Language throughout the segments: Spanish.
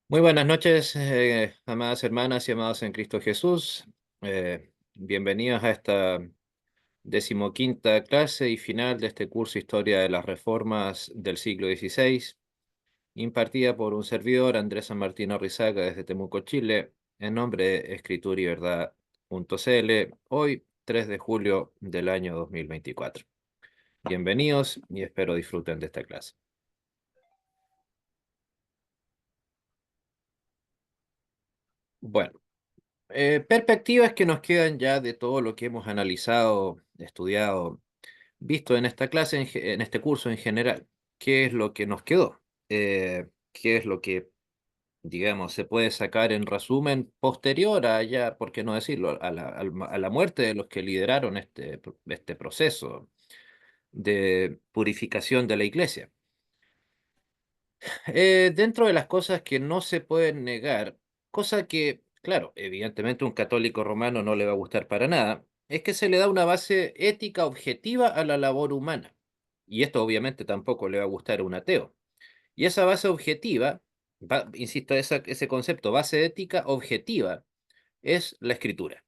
Muy buenas noches, amadas hermanas y amados en Cristo Jesús. Bienvenidos a esta decimoquinta clase y final de este curso Historia de las Reformas del siglo XVI, impartida por un servidor, Andrés San Martín Arrizaga, desde Temuco, Chile, en nombre de Escritura y Verdad.cl, hoy 3 de julio del año 2024. Bienvenidos y espero disfruten de esta clase. Bueno. Perspectivas que nos quedan ya de todo lo que hemos analizado, estudiado, visto en esta clase, en este curso en general. ¿Qué es lo que nos quedó? ¿Qué es lo que, digamos, se puede sacar en resumen posterior a ya, por qué no decirlo, a la muerte de los que lideraron este proceso de purificación de la iglesia? Dentro de las cosas que no se pueden negar, cosa que, claro, evidentemente un católico romano no le va a gustar para nada, es que se le da una base ética objetiva a la labor humana. Y esto obviamente tampoco le va a gustar a un ateo. Y esa base objetiva, insisto, ese concepto, base ética objetiva, es la escritura.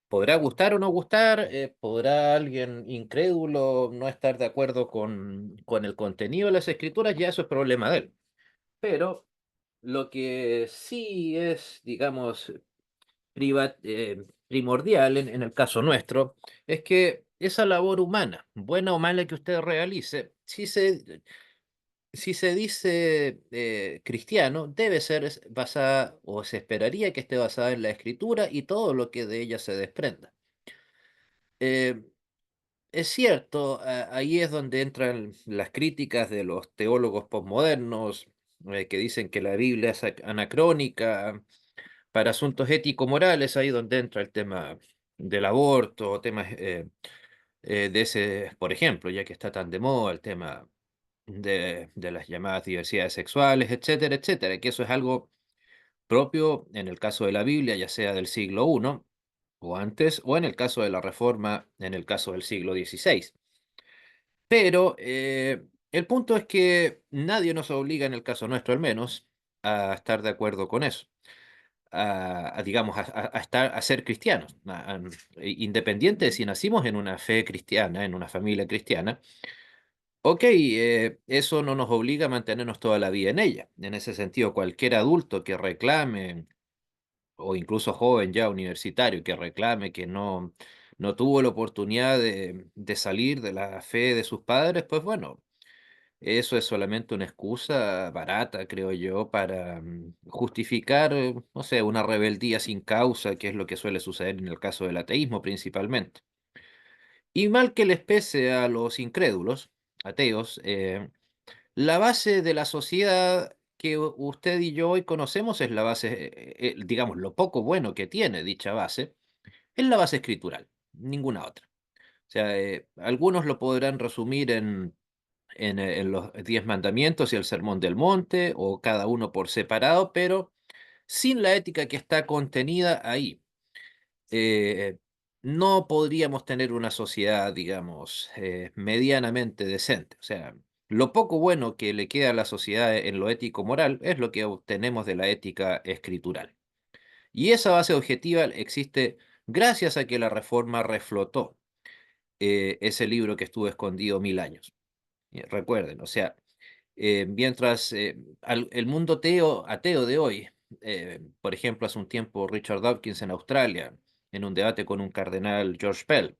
Podrá gustar o no gustar, podrá alguien incrédulo no estar de acuerdo con el contenido de las escrituras, ya eso es problema de él. Pero lo que sí es, digamos, primordial en el caso nuestro, es que esa labor humana, buena o mala que usted realice, si se dice cristiano, debe ser basada, o se esperaría que esté basada en la escritura y todo lo que de ella se desprenda. Eh, es cierto, ahí es donde entran las críticas de los teólogos posmodernos, que dicen que la Biblia es anacrónica para asuntos ético-morales, ahí donde entra el tema del aborto, temas de ese, por ejemplo, ya que está tan de moda el tema de las llamadas diversidades sexuales, etcétera, etcétera, que eso es algo propio en el caso de la Biblia, ya sea del siglo I o antes, o en el caso de la Reforma, en el caso del siglo XVI. Pero el punto es que nadie nos obliga, en el caso nuestro al menos, a estar de acuerdo con eso, digamos, a ser cristianos, independiente de si nacimos en una fe cristiana, en una familia cristiana. Ok, eso no nos obliga a mantenernos toda la vida en ella. En ese sentido, cualquier adulto que reclame, o incluso joven ya universitario, que reclame que no tuvo la oportunidad de salir de la fe de sus padres, pues bueno, eso es solamente una excusa barata, creo yo, para justificar, no sé, una rebeldía sin causa, que es lo que suele suceder en el caso del ateísmo principalmente. Y mal que les pese a los incrédulos, ateos, la base de la sociedad que usted y yo hoy conocemos es la base, digamos, lo poco bueno que tiene dicha base, es la base escritural, ninguna otra. O sea, algunos lo podrán resumir en los 10 mandamientos y el sermón del monte, o cada uno por separado, pero sin la ética que está contenida ahí. eh, no podríamos tener una sociedad, digamos, medianamente decente. O sea, lo poco bueno que le queda a la sociedad en lo ético-moral es lo que obtenemos de la ética escritural. Y esa base objetiva existe gracias a que la Reforma reflotó ese libro que estuvo escondido 1000 años. Recuerden, o sea, mientras el mundo ateo de hoy, por ejemplo, hace un tiempo Richard Dawkins en Australia, en un debate con un cardenal George Pell,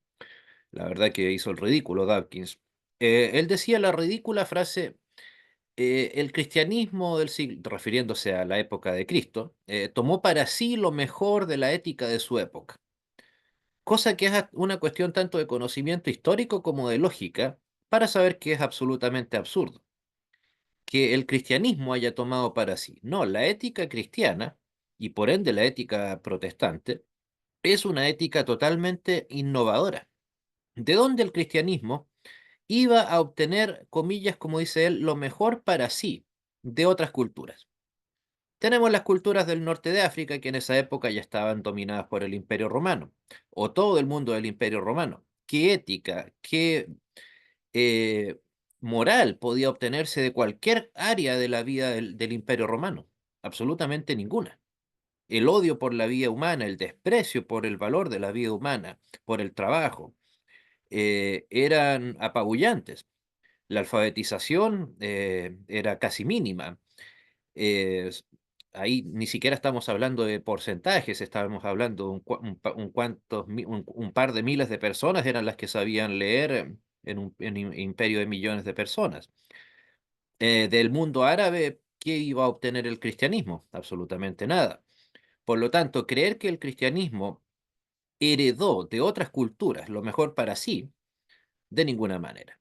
la verdad que hizo el ridículo Dawkins, él decía la ridícula frase, el cristianismo del siglo, refiriéndose a la época de Cristo, tomó para sí lo mejor de la ética de su época, cosa que es una cuestión tanto de conocimiento histórico como de lógica, para saber que es absolutamente absurdo que el cristianismo haya tomado para sí. No, la ética cristiana, y por ende la ética protestante, es una ética totalmente innovadora. ¿De dónde el cristianismo iba a obtener, comillas, como dice él, lo mejor para sí de otras culturas? Tenemos las culturas del norte de África, que en esa época ya estaban dominadas por el Imperio Romano, o todo el mundo del Imperio Romano. ¿Qué ética, qué eh, moral podía obtenerse de cualquier área de la vida del Imperio Romano? absolutamente ninguna. El odio por la vida humana, el desprecio por el valor de la vida humana, por el trabajo, eran apabullantes. La alfabetización era casi mínima. S Ahí ni siquiera estamos hablando de porcentajes, estábamos hablando de un par de miles de personas eran las que sabían leer en un imperio de millones de personas. Del mundo árabe, ¿qué iba a obtener el cristianismo? Absolutamente nada. Por lo tanto, creer que el cristianismo heredó de otras culturas lo mejor para sí, de ninguna manera.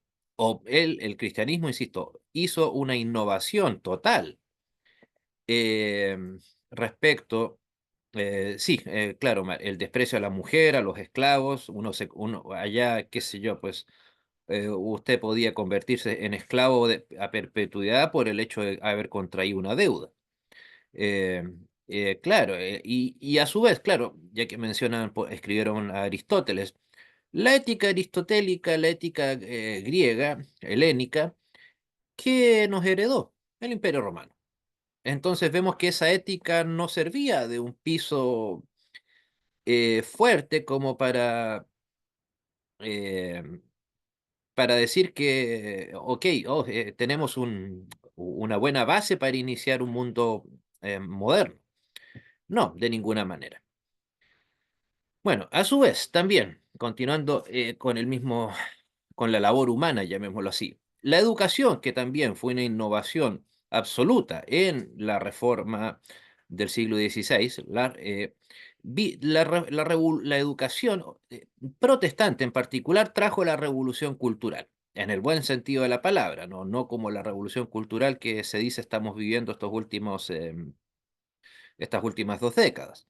El cristianismo, insisto, hizo una innovación total Em, respecto, sí, claro, el desprecio a la mujer, a los esclavos, uno allá, qué sé yo, pues usted podía convertirse en esclavo a perpetuidad por el hecho de haber contraído una deuda. Claro, y a su vez, claro, ya que mencionan, escribieron a Aristóteles, la ética aristotélica, la ética griega, helénica, ¿qué nos heredó? El Imperio Romano. Entonces vemos que esa ética no servía de un piso fuerte como em, para decir que, ok, tenemos una buena base para iniciar un mundo moderno. No, de ninguna manera. Bueno, a su vez, también, continuando con la labor humana, llamémoslo así. La educación, que también fue una innovación absoluta en la reforma del siglo XVI, la educación protestante en particular trajo la revolución cultural, en el buen sentido de la palabra, no como la revolución cultural que se dice estamos viviendo estas últimas 2 décadas.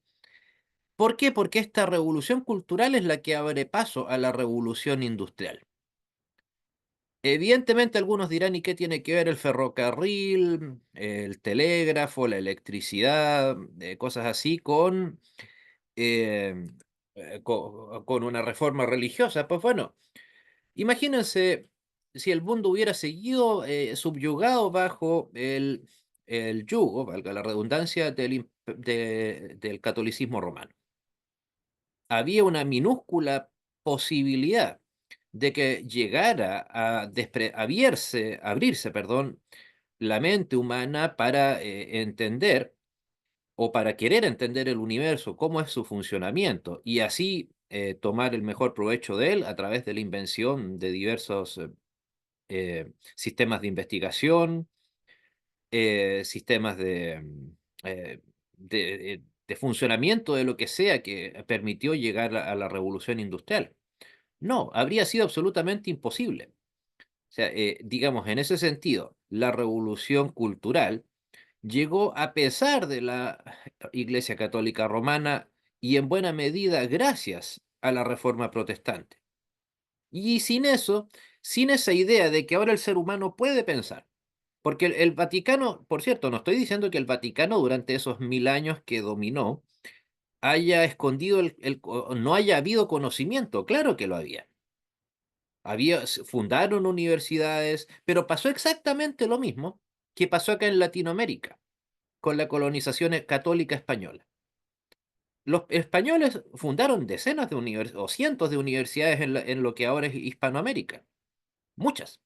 ¿Por qué? Porque esta revolución cultural es la que abre paso a la revolución industrial. Evidentemente, algunos dirán: "¿Y qué tiene que ver el ferrocarril, el telégrafo, la electricidad, cosas así em, con una reforma religiosa?". Pues bueno, imagínense si el mundo hubiera seguido subyugado bajo el yugo, valga la redundancia, del catolicismo romano. Había una minúscula posibilidad de que llegara a abrirse, perdón, la mente humana para entender o para querer entender el universo, cómo es su funcionamiento y así tomar el mejor provecho de él a través de la invención de diversos sistemas de investigación, sistemas eh, de funcionamiento de lo que sea que permitió llegar a la revolución industrial. No, habría sido absolutamente imposible. O sea, digamos, en ese sentido, la revolución cultural llegó a pesar de la Iglesia Católica Romana y en buena medida gracias a la Reforma Protestante. Y sin eso, sin esa idea de que ahora el ser humano puede pensar, porque el Vaticano, por cierto, no estoy diciendo que el Vaticano durante esos 1000 años que dominó haya escondido no haya habido conocimiento, claro que lo había. Fundaron universidades, pero pasó exactamente lo mismo que pasó acá en Latinoamérica con la colonización católica española. Los españoles fundaron decenas de o cientos de universidades en lo que ahora es Hispanoamérica, muchas,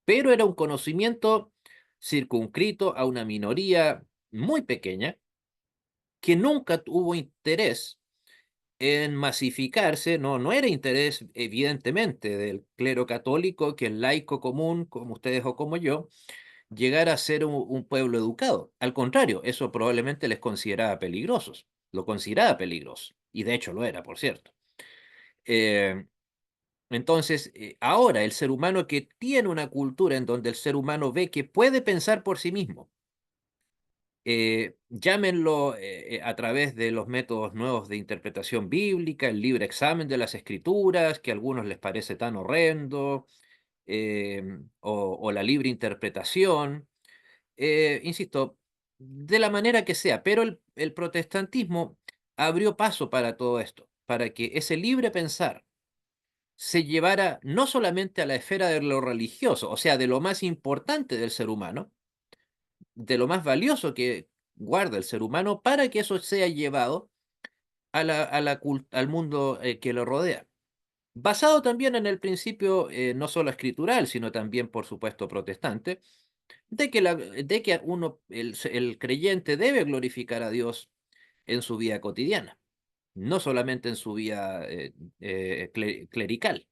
pero era un conocimiento circunscrito a una minoría muy pequeña que nunca tuvo interés en masificarse, no era interés evidentemente del clero católico que el laico común, como ustedes o como yo, llegara a ser un pueblo educado. Al contrario, eso probablemente les consideraba peligrosos, lo consideraba peligroso, y de hecho lo era, por cierto. Eh, entonces, ahora el ser humano que tiene una cultura en donde el ser humano ve que puede pensar por sí mismo, llámenlo a través de los métodos nuevos de interpretación bíblica, el libre examen de las escrituras, que a algunos les parece tan horrendo, o la libre interpretación, insisto, de la manera que sea, pero el protestantismo abrió paso para todo esto, para que ese libre pensar se llevara no solamente a la esfera de lo religioso, o sea, de lo más importante del ser humano, de lo más valioso guarda el ser humano para que eso sea llevado al mundo que lo rodea. Basado también en el principio no solo escritural, sino también, por supuesto, protestante, de que el creyente debe glorificar a Dios en su vida cotidiana, no solamente en su vida clerical.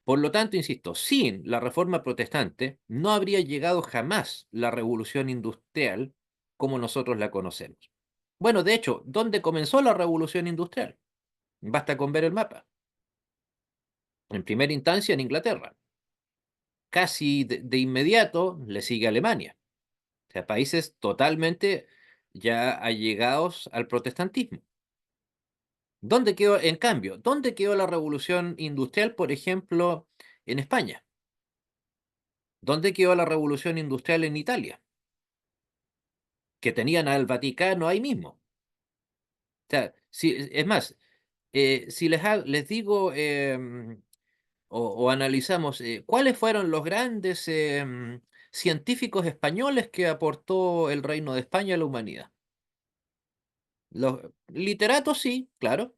Por lo tanto, insisto, sin la reforma protestante no habría llegado jamás la revolución industrial como nosotros la conocemos. Bueno, de hecho, ¿dónde comenzó la revolución industrial? Basta con ver el mapa. En primera instancia en Inglaterra. Casi de inmediato le sigue Alemania. O sea, países totalmente ya allegados al protestantismo. ¿Dónde quedó, en cambio, dónde quedó la revolución industrial, por ejemplo, en España? ¿Dónde quedó la revolución industrial en Italia? Que tenían al Vaticano ahí mismo. O sea, si, es más, si les digo o analizamos cuáles fueron los grandes científicos españoles que aportó el Reino de España a la humanidad. Los literatos sí, claro,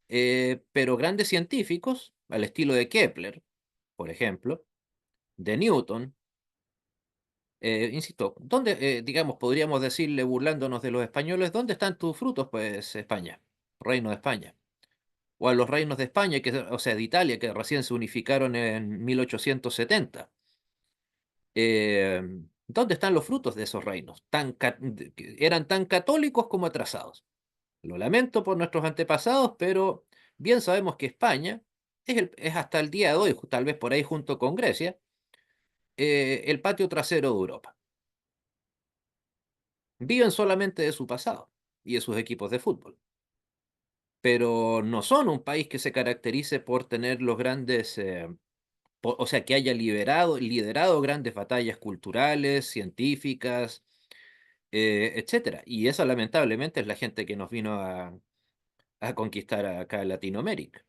pero grandes científicos, al estilo de Kepler, por ejemplo, de Newton, insisto, ¿dónde, digamos, podríamos decirle burlándonos de los españoles, ¿dónde están tus frutos? Pues España, Reino de España. O a los reinos de España, o sea, de Italia, que recién se unificaron en 1870. ¿Dónde están los frutos de esos reinos? Que eran tan católicos como atrasados. Lo lamento por nuestros antepasados, pero bien sabemos que España es hasta el día de hoy, tal vez por ahí junto con Grecia, el patio trasero de Europa. Viven solamente de su pasado y de sus equipos de fútbol, pero no son un país que se caracterice por tener los grandes, o sea, que haya liderado grandes batallas culturales, científicas, etcétera. Y esa lamentablemente es la gente que nos vino a conquistar acá en Latinoamérica.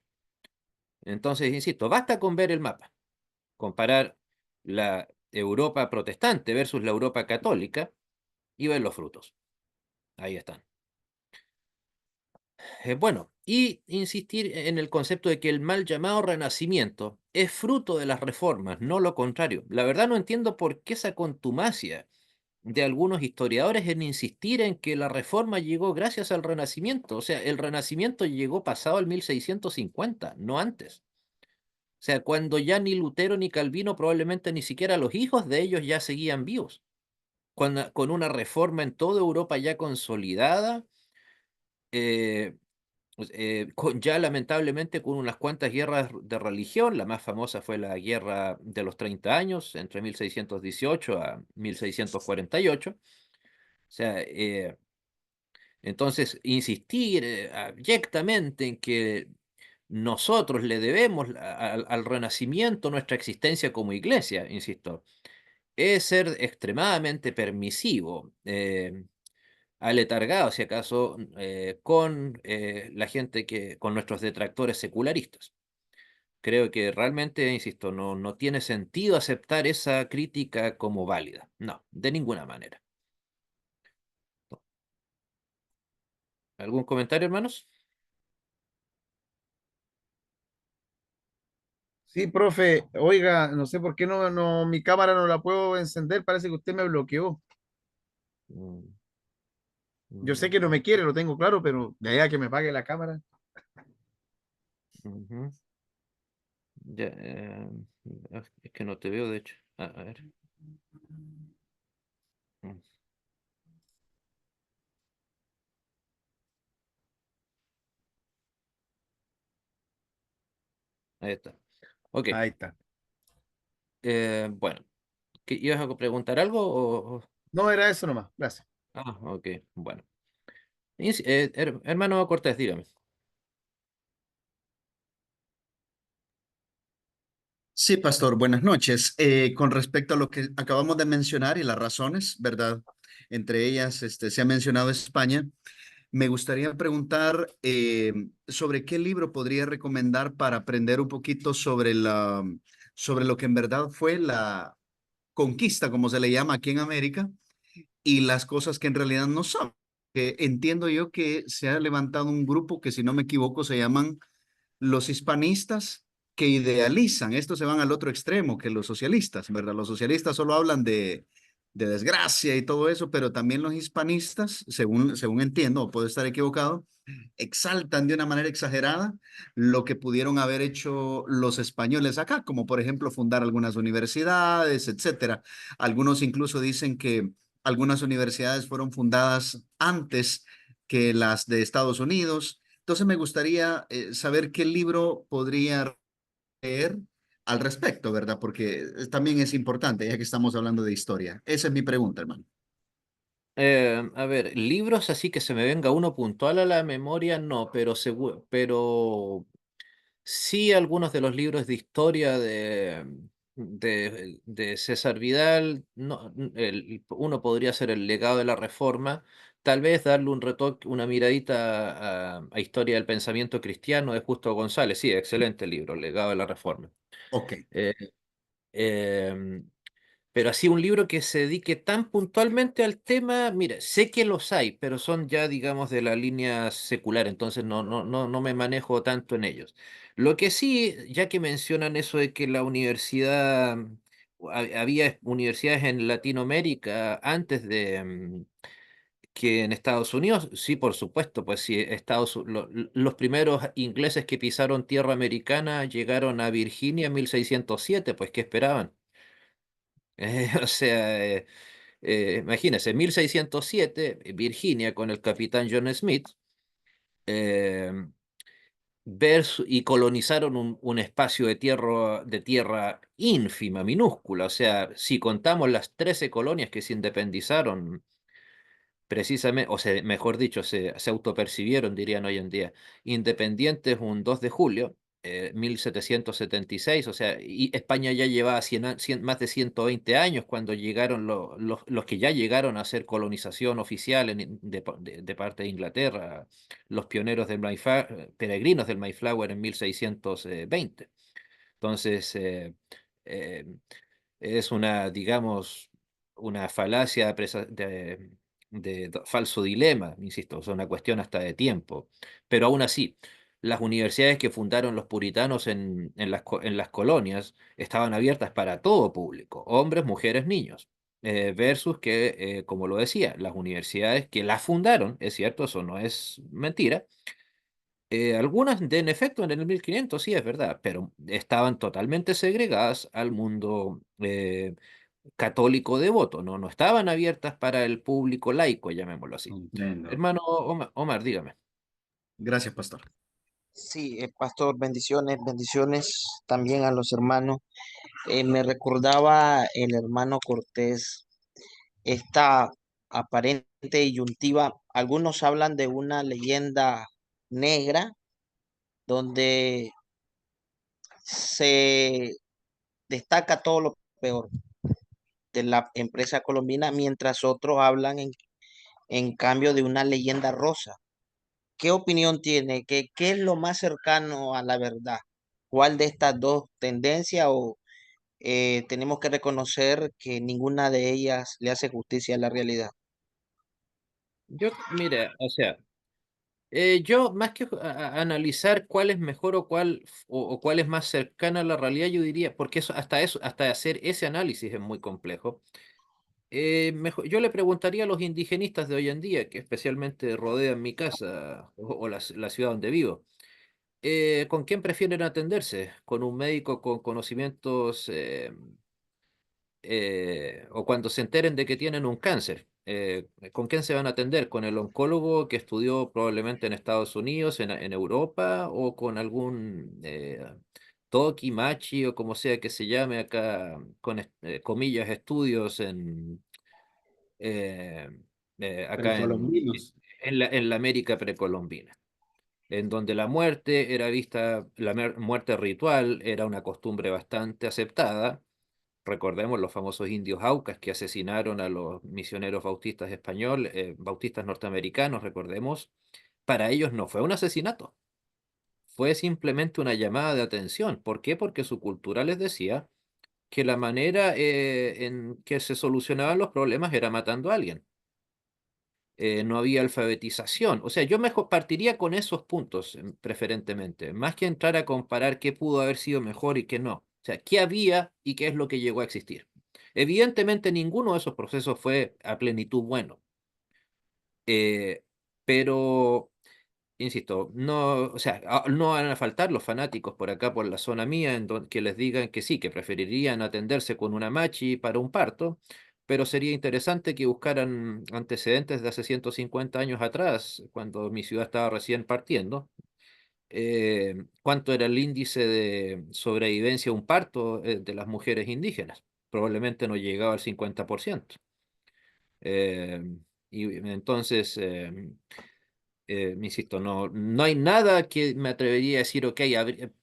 Entonces, insisto, basta con ver el mapa, comparar la Europa protestante versus la Europa católica y ver los frutos. Ahí están. Bueno, y insistir en el concepto de que el mal llamado renacimiento es fruto de las reformas, no lo contrario. La verdad no entiendo por qué esa contumacia de algunos historiadores en insistir en que la reforma llegó gracias al Renacimiento. O sea, el Renacimiento llegó pasado el 1650, no antes. O sea, cuando ya ni Lutero ni Calvino, probablemente ni siquiera los hijos de ellos ya seguían vivos. Con una reforma en toda Europa ya consolidada, eh, ya lamentablemente con unas cuantas guerras de religión, la más famosa fue la Guerra de los 30 años, entre 1618 a 1648. O sea, entonces insistir abyectamente en que nosotros le debemos al Renacimiento nuestra existencia como iglesia, insisto, es ser extremadamente permisivo, aletargado, si acaso, con la gente con nuestros detractores secularistas. Creo que realmente, insisto, no tiene sentido aceptar esa crítica como válida. No, de ninguna manera. ¿Algún comentario, hermanos? Sí, profe, oiga, no sé por qué mi cámara no la puedo encender, parece que usted me bloqueó. Mm, Yo sé mm, que no me quiere, lo tengo claro, pero de allá que me pague la cámara. ujú. Ya, es que no te veo, de hecho. A ver. Mm, ahí está. Ok. Ahí está. Bueno, ¿ibas a preguntar algo No era eso nomás, gracias. ok, bueno. Hermano Cortés, dígame. Sí, pastor, buenas noches. Con respecto a lo que acabamos de mencionar y las razones, ¿verdad? Entre ellas, se ha mencionado España. Me gustaría preguntar sobre qué libro podría recomendar para aprender un poquito sobre lo que en verdad fue la conquista, como se le llama aquí en América, y las cosas que en realidad no son. Que entiendo yo que se ha levantado un grupo que, si no me equivoco, se llaman los hispanistas, que idealizan. Estos se van al otro extremo que los socialistas, ¿verdad? Los socialistas solo hablan de desgracia y todo eso, pero también los hispanistas, según entiendo, o puedo estar equivocado, exaltan de una manera exagerada lo que pudieron haber hecho los españoles acá, como por ejemplo fundar algunas universidades, etcétera. Algunos incluso dicen que algunas universidades fueron fundadas antes que las de Estados Unidos. Entonces me gustaría saber qué libro podría leer al respecto, ¿verdad? Porque también es importante, ya que estamos hablando de historia. Esa es mi pregunta, hermano. A ver, libros así que se me venga uno puntual a la memoria, no, pero sí algunos de los libros de historia de César Vidal, no, uno podría ser El legado de la Reforma, tal vez darle un retoque, una miradita a Historia del pensamiento cristiano de Justo González, sí, excelente libro, El legado de la Reforma. Ok. Eh, em, pero así un libro que se dedique tan puntualmente al tema, mira, sé que los hay, pero son ya, digamos, de la línea secular, entonces no me manejo tanto en ellos. Lo que sí, ya que mencionan eso de que la universidad, había universidades en Latinoamérica antes de que en Estados Unidos, sí, por supuesto, pues sí, los primeros ingleses que pisaron tierra americana llegaron a Virginia en 1607, pues ¿qué esperaban? O sea, imagínense, 1607, Virginia con el capitán John Smith, eh, y colonizaron un espacio de tierra ínfima, minúscula. O sea, si contamos las 13 colonias que se independizaron precisamente, o sea, mejor dicho, se autopercibieron, dirían hoy en día, independientes un 2 de julio, 1776, o sea, y España ya llevaba más de 120 años cuando llegaron los que ya llegaron a hacer colonización oficial de parte de Inglaterra, los pioneros del peregrinos del Mayflower en 1620. Entonces, eh, es una, digamos, una falacia de falso dilema, insisto, es una cuestión hasta de tiempo. Pero aún así, las universidades que fundaron los puritanos en las colonias estaban abiertas para todo público, hombres, mujeres, niños. Versus que, como lo decía, las universidades que las fundaron, es cierto, eso no es mentira, algunas, en efecto, en el 1500 sí es verdad, pero estaban totalmente segregadas al mundo católico devoto, no estaban abiertas para el público laico, llamémoslo así. Entiendo. Hermano Omar, dígame. Gracias, pastor. Sí, pastor, bendiciones, bendiciones también a los hermanos. Me recordaba el hermano Cortés esta aparente disyuntiva. Algunos hablan de una leyenda negra donde se destaca todo lo peor de la empresa colombiana, mientras otros hablan en cambio de una leyenda rosa. ¿Qué opinión tiene? ¿Qué es lo más cercano a la verdad? ¿Cuál de estas dos tendencias o tenemos que reconocer que ninguna de ellas le hace justicia a la realidad? Mire, o sea, yo más que analizar cuál es mejor o cuál es más cercana a la realidad, yo diría, porque eso, hasta hacer ese análisis es muy complejo. Yo le preguntaría a los indigenistas de hoy en día, que especialmente rodean mi casa o la ciudad donde vivo, ¿con quién prefieren atenderse? ¿Con un médico con conocimientos o cuando se enteren de que tienen un cáncer? ¿Con quién se van a atender? ¿Con el oncólogo que estudió probablemente en Estados Unidos, en Europa, o con algún Toki, Machi o como sea que se llame acá, con comillas, estudios eh, acá Precolombinos. en la América precolombina, en donde la muerte era vista, muerte ritual era una costumbre bastante aceptada. Recordemos los famosos indios Aucas que asesinaron a los misioneros bautistas norteamericanos, recordemos, para ellos no fue un asesinato, fue simplemente una llamada de atención. ¿Por qué? Porque su cultura les decía que la manera en que se solucionaban los problemas era matando a alguien. no había alfabetización. O sea, yo mejor partiría con esos puntos preferentemente, más que entrar a comparar qué pudo haber sido mejor y qué no. O sea, qué había y qué es lo que llegó a existir. Evidentemente, ninguno de esos procesos fue a plenitud bueno. Pero, insisto, no, o sea, no van a faltar los fanáticos por acá, por la zona mía, que les digan que sí, que preferirían atenderse con una machi para un parto, pero sería interesante que buscaran antecedentes de hace 150 años atrás, cuando mi ciudad estaba recién partiendo, cuánto era el índice de sobrevivencia a un parto de las mujeres indígenas. Probablemente no llegaba al 50%. Eh, y entonces, insisto, no hay nada que me atrevería a decir, ok, a ver,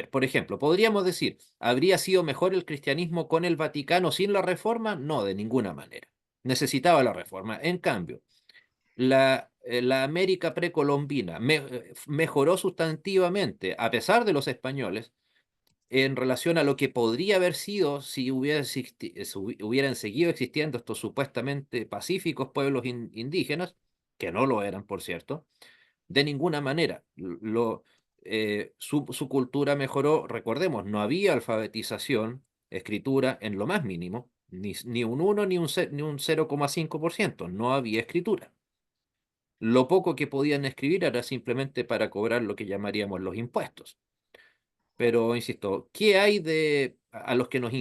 por ejemplo, podríamos decir, ¿habría sido mejor el cristianismo con el Vaticano sin la reforma? No, de ninguna manera. Necesitaba la reforma. En cambio, la América precolombina mejoró sustantivamente, a pesar de los españoles, en relación a lo que podría haber sido si hubieran seguido existiendo estos supuestamente pacíficos pueblos indígenas, que no lo eran, por cierto, de ninguna manera. Su cultura mejoró, recordemos, no había alfabetización, escritura en lo más mínimo, ni un 1 ni un 0,5%, no había escritura. Lo poco que podían escribir era simplemente para cobrar lo que llamaríamos los impuestos. Pero, insisto, ¿qué hay a los que nos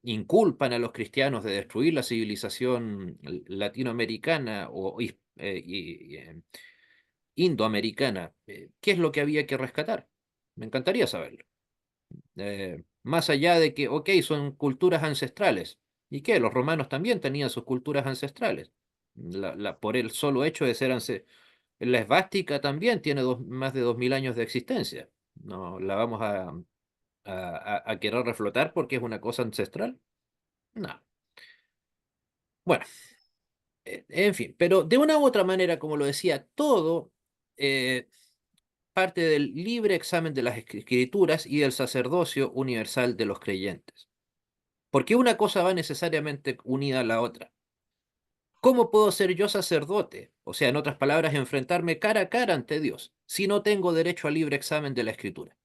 inculpan a los cristianos de destruir la civilización latinoamericana o indoamericana? ¿Qué es lo que había que rescatar? Me encantaría saberlo. Más allá de que, ok, son culturas ancestrales. ¿Y qué? Los romanos también tenían sus culturas ancestrales. Por el solo hecho de ser la esvástica también tiene más de 2000 años de existencia. No la vamos a querer reflotar porque es una cosa ancestral. No. Bueno, en fin, pero de una u otra manera, como lo decía, todo eh, parte del libre examen de las escrituras y del sacerdocio universal de los creyentes. Porque una cosa va necesariamente unida a la otra. ¿Cómo puedo ser yo sacerdote? O sea, en otras palabras, enfrentarme cara a cara ante Dios, si no tengo derecho al libre examen de la escritura.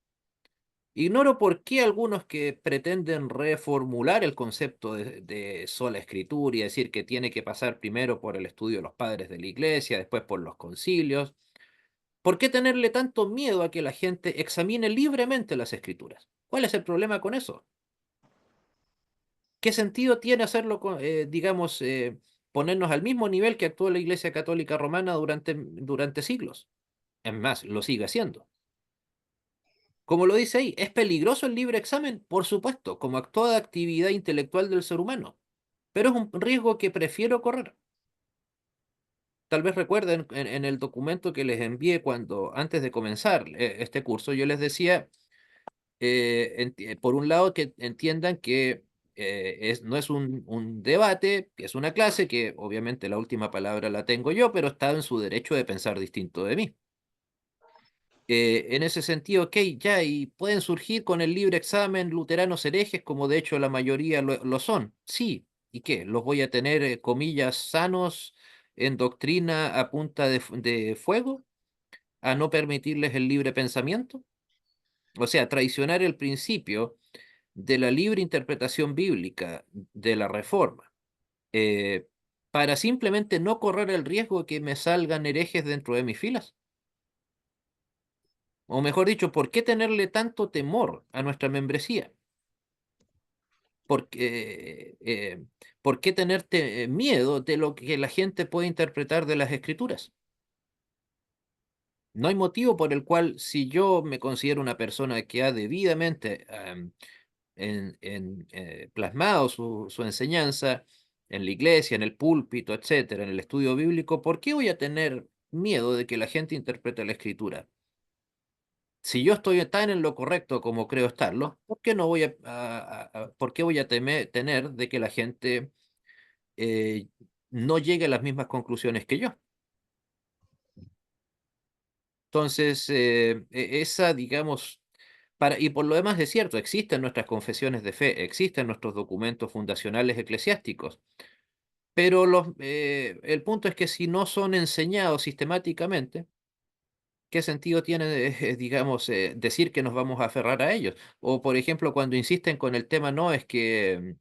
Ignoro por qué algunos que pretenden reformular el concepto de sola escritura y decir que tiene que pasar primero por el estudio de los padres de la iglesia, después por los concilios. ¿Por qué tenerle tanto miedo a que la gente examine libremente las escrituras? ¿Cuál es el problema con eso? ¿Qué sentido tiene hacerlo, digamos, ponernos al mismo nivel que actuó la Iglesia Católica Romana durante siglos? Es más, lo sigue haciendo. Como lo dice ahí, ¿es peligroso el libre examen? Por supuesto, como toda actividad intelectual del ser humano, pero es un riesgo que prefiero correr. Tal vez recuerden en el documento que les envié antes de comenzar este curso, yo les decía, por un lado, que entiendan que no es un debate, que es una clase, que obviamente la última palabra la tengo yo, pero está en su derecho de pensar distinto de mí. En ese sentido, ok, ya, y pueden surgir con el libre examen luteranos herejes, como de hecho la mayoría lo son. Sí, ¿y qué? ¿Los voy a tener, comillas, sanos en doctrina a punta de fuego? ¿A no permitirles el libre pensamiento? O sea, traicionar el principio de la libre interpretación bíblica de la Reforma, eh, para simplemente no correr el riesgo de que me salgan herejes dentro de mis filas. O mejor dicho, ¿por qué tenerle tanto temor a nuestra membresía? ¿Por qué tenerte miedo de lo que la gente puede interpretar de las escrituras? No hay motivo por el cual, si yo me considero una persona que ha debidamente plasmado su enseñanza en la iglesia, en el púlpito, etcétera, en el estudio bíblico, ¿por qué voy a tener miedo de que la gente interprete la escritura? Si yo estoy tan en lo correcto como creo estarlo, ¿por qué no voy por qué voy a tener de que la gente eh, no llegue a las mismas conclusiones que yo? Entonces, esa, digamos, y por lo demás es cierto, existen nuestras confesiones de fe, existen nuestros documentos fundacionales eclesiásticos, Pero el punto es que si no son enseñados sistemáticamente, ¿qué sentido tiene, digamos, decir que nos vamos a aferrar a ellos? O, por ejemplo, cuando insisten con el tema, no, es que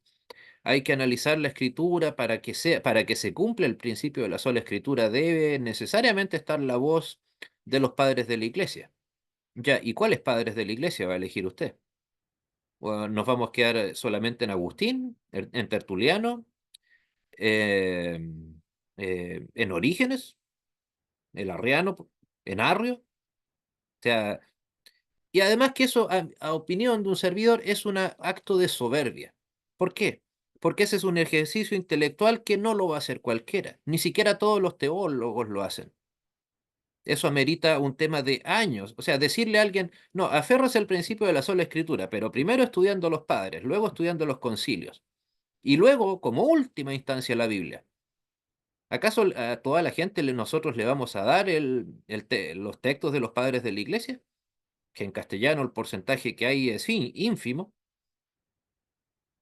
hay que analizar la escritura para que se cumpla el principio de la sola escritura, debe necesariamente estar la voz de los padres de la iglesia. Ya, ¿y cuáles padres de la iglesia va a elegir usted? ¿O nos vamos a quedar solamente en Agustín, en Tertuliano, eh, en Orígenes, en Arriano, en Arrio? O sea, y además que eso, a opinión de un servidor, es un acto de soberbia. ¿Por qué? Porque ese es un ejercicio intelectual que no lo va a hacer cualquiera. Ni siquiera todos los teólogos lo hacen. Eso amerita un tema de años. O sea, decirle a alguien, no, aférrase al principio de la sola escritura, pero primero estudiando los padres, luego estudiando los concilios, y luego, como última instancia, la Biblia. ¿Acaso a toda la gente nosotros le vamos a dar los textos de los padres de la iglesia? Que en castellano el porcentaje que hay es ínfimo.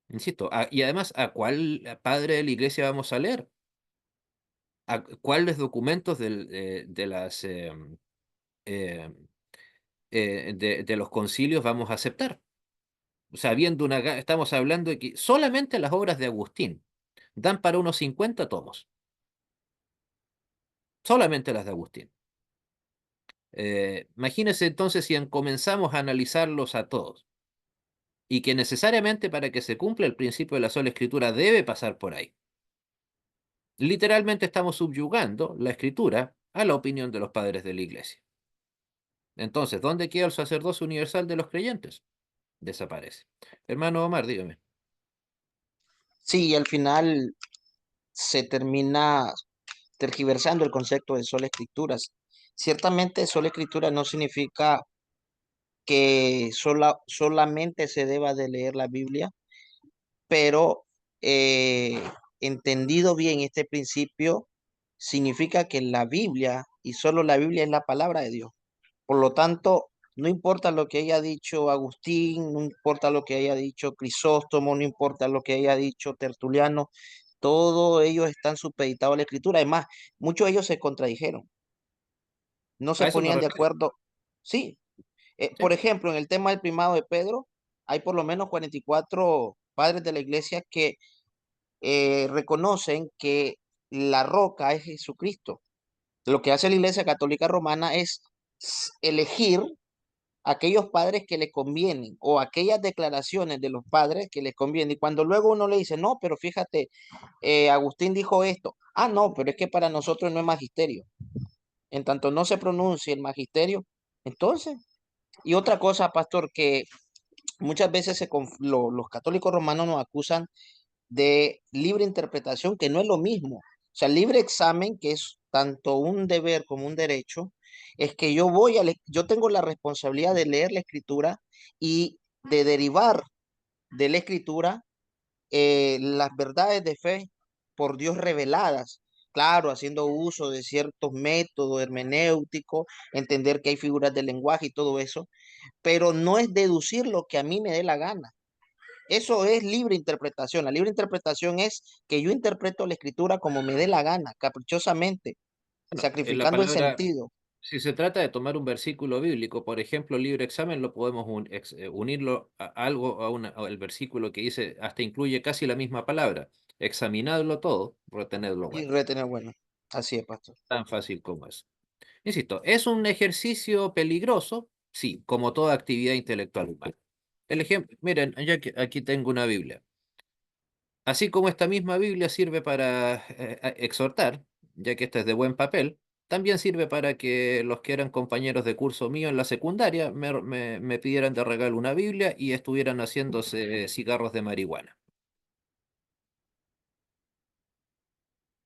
Insisto, y además, ¿a cuál padre de la iglesia vamos a leer? ¿A cuáles documentos de las eh, de los concilios vamos a aceptar? O sea, estamos hablando de que solamente las obras de Agustín dan para unos 50 tomos, solamente las de Agustín. Imagínense entonces si comenzamos a analizarlos a todos y que necesariamente para que se cumpla el principio de la sola escritura debe pasar por ahí. Literalmente estamos subyugando la escritura a la opinión de los padres de la iglesia. Entonces, ¿dónde queda el sacerdocio universal de los creyentes? Desaparece. Hermano Omar, dígame. Sí, al final se termina tergiversando el concepto de sola escrituras. Ciertamente, sola escritura no significa que solamente se deba de leer la Biblia, pero eh, entendido bien este principio, significa que la Biblia y solo la Biblia es la palabra de Dios. Por lo tanto, no importa lo que haya dicho Agustín, no importa lo que haya dicho Crisóstomo, no importa lo que haya dicho Tertuliano, todos ellos están supeditados a la escritura. Además, muchos de ellos se contradijeron, no A se eso me ponían de refiero. acuerdo. Sí, por Sí. ejemplo, en el tema del primado de Pedro, hay por lo menos 44 padres de la iglesia que reconocen que la roca es Jesucristo. Lo que hace la Iglesia Católica Romana es elegir aquellos padres que le convienen o aquellas declaraciones de los padres que les convienen. Y cuando luego uno le dice, no, pero fíjate, Agustín dijo esto. Ah, no, pero es que para nosotros no es magisterio. En tanto no se pronuncie el magisterio, entonces. Y otra cosa, pastor, que muchas veces los católicos romanos nos acusan de libre interpretación, que no es lo mismo. O sea, libre examen, que es tanto un deber como un derecho, es que yo tengo la responsabilidad de leer la escritura y de derivar de la escritura las verdades de fe por Dios reveladas. Claro, haciendo uso de ciertos métodos hermenéuticos, entender que hay figuras de lenguaje y todo eso, pero no es deducir lo que a mí me dé la gana. Eso es libre interpretación. La libre interpretación es que yo interpreto la escritura como me dé la gana, caprichosamente, Bueno, en la sacrificando el palabra, sentido. si se trata de tomar un versículo bíblico, por ejemplo, libre examen, lo podemos unirlo a algo, al versículo que dice, hasta incluye casi la misma palabra. Examinadlo todo, retenedlo Y bueno. retener, bueno, así es, pastor. Tan fácil como eso. Insisto, ¿es un ejercicio peligroso? Sí, como toda actividad intelectual humana. El ejemplo, miren, aquí tengo una Biblia. Así como esta misma Biblia sirve para exhortar, ya que esta es de buen papel, también sirve para que los que eran compañeros de curso mío en la secundaria me pidieran de regalo una Biblia y estuvieran haciéndose cigarros de marihuana.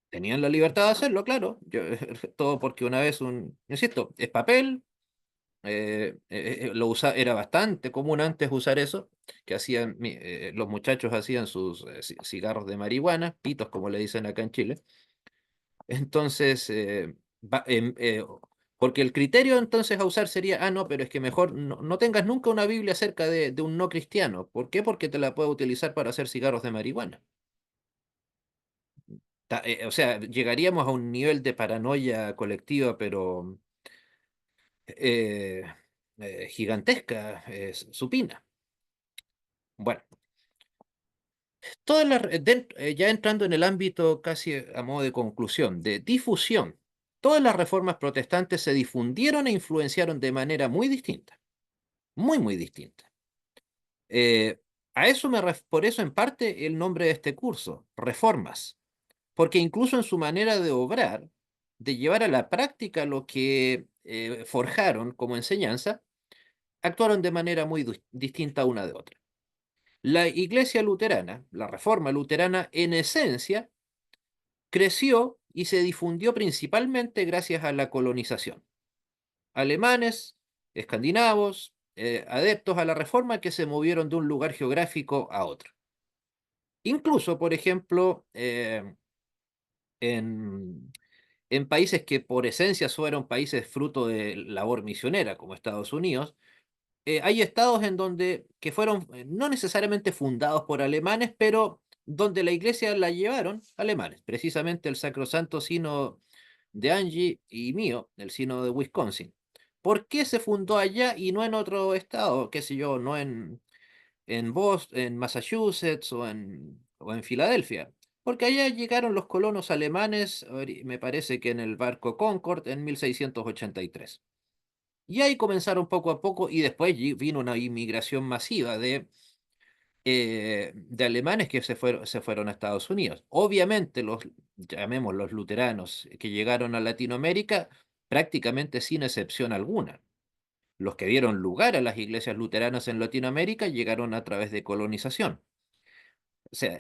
Tenían la libertad de hacerlo, claro. Todo porque una vez insisto, es papel, era bastante común antes usar eso, que hacían, los muchachos hacían sus cigarros de marihuana, pitos como le dicen acá en Chile. Entonces, porque el criterio entonces a usar sería, no, pero es que mejor no tengas nunca una Biblia cerca de un no cristiano. ¿Por qué? Porque te la puede utilizar para hacer cigarros de marihuana. O sea, llegaríamos a un nivel de paranoia colectiva, pero eh, gigantesca, supina. Bueno, ya entrando en el ámbito casi a modo de conclusión, de difusión, todas las reformas protestantes se difundieron e influenciaron de manera muy distinta, muy distinta. Eh, por eso en parte el nombre de este curso, Reformas, porque incluso en su manera de obrar, de llevar a la práctica lo que forjaron como enseñanza, actuaron de manera muy distinta una de otra. La Iglesia luterana, la Reforma luterana, en esencia, creció y se difundió principalmente gracias a la colonización. Alemanes, escandinavos, adeptos a la Reforma que se movieron de un lugar geográfico a otro. Incluso, por ejemplo, en, en países que por esencia fueron países fruto de labor misionera, como Estados Unidos, hay estados en donde que fueron no necesariamente fundados por alemanes, pero donde la iglesia la llevaron alemanes, precisamente el Sacrosanto Sínodo de Angie y mío, el Sínodo de Wisconsin. ¿Por qué se fundó allá y no en otro estado, qué sé yo, no en Boston, en Massachusetts o en Filadelfia? Porque allá llegaron los colonos alemanes, me parece que en el barco Concord en 1683. Y ahí comenzaron poco a poco y después vino una inmigración masiva de alemanes que se fueron a Estados Unidos. Obviamente llamemos los luteranos que llegaron a Latinoamérica prácticamente sin excepción alguna. Los que dieron lugar a las iglesias luteranas en Latinoamérica llegaron a través de colonización. O sea,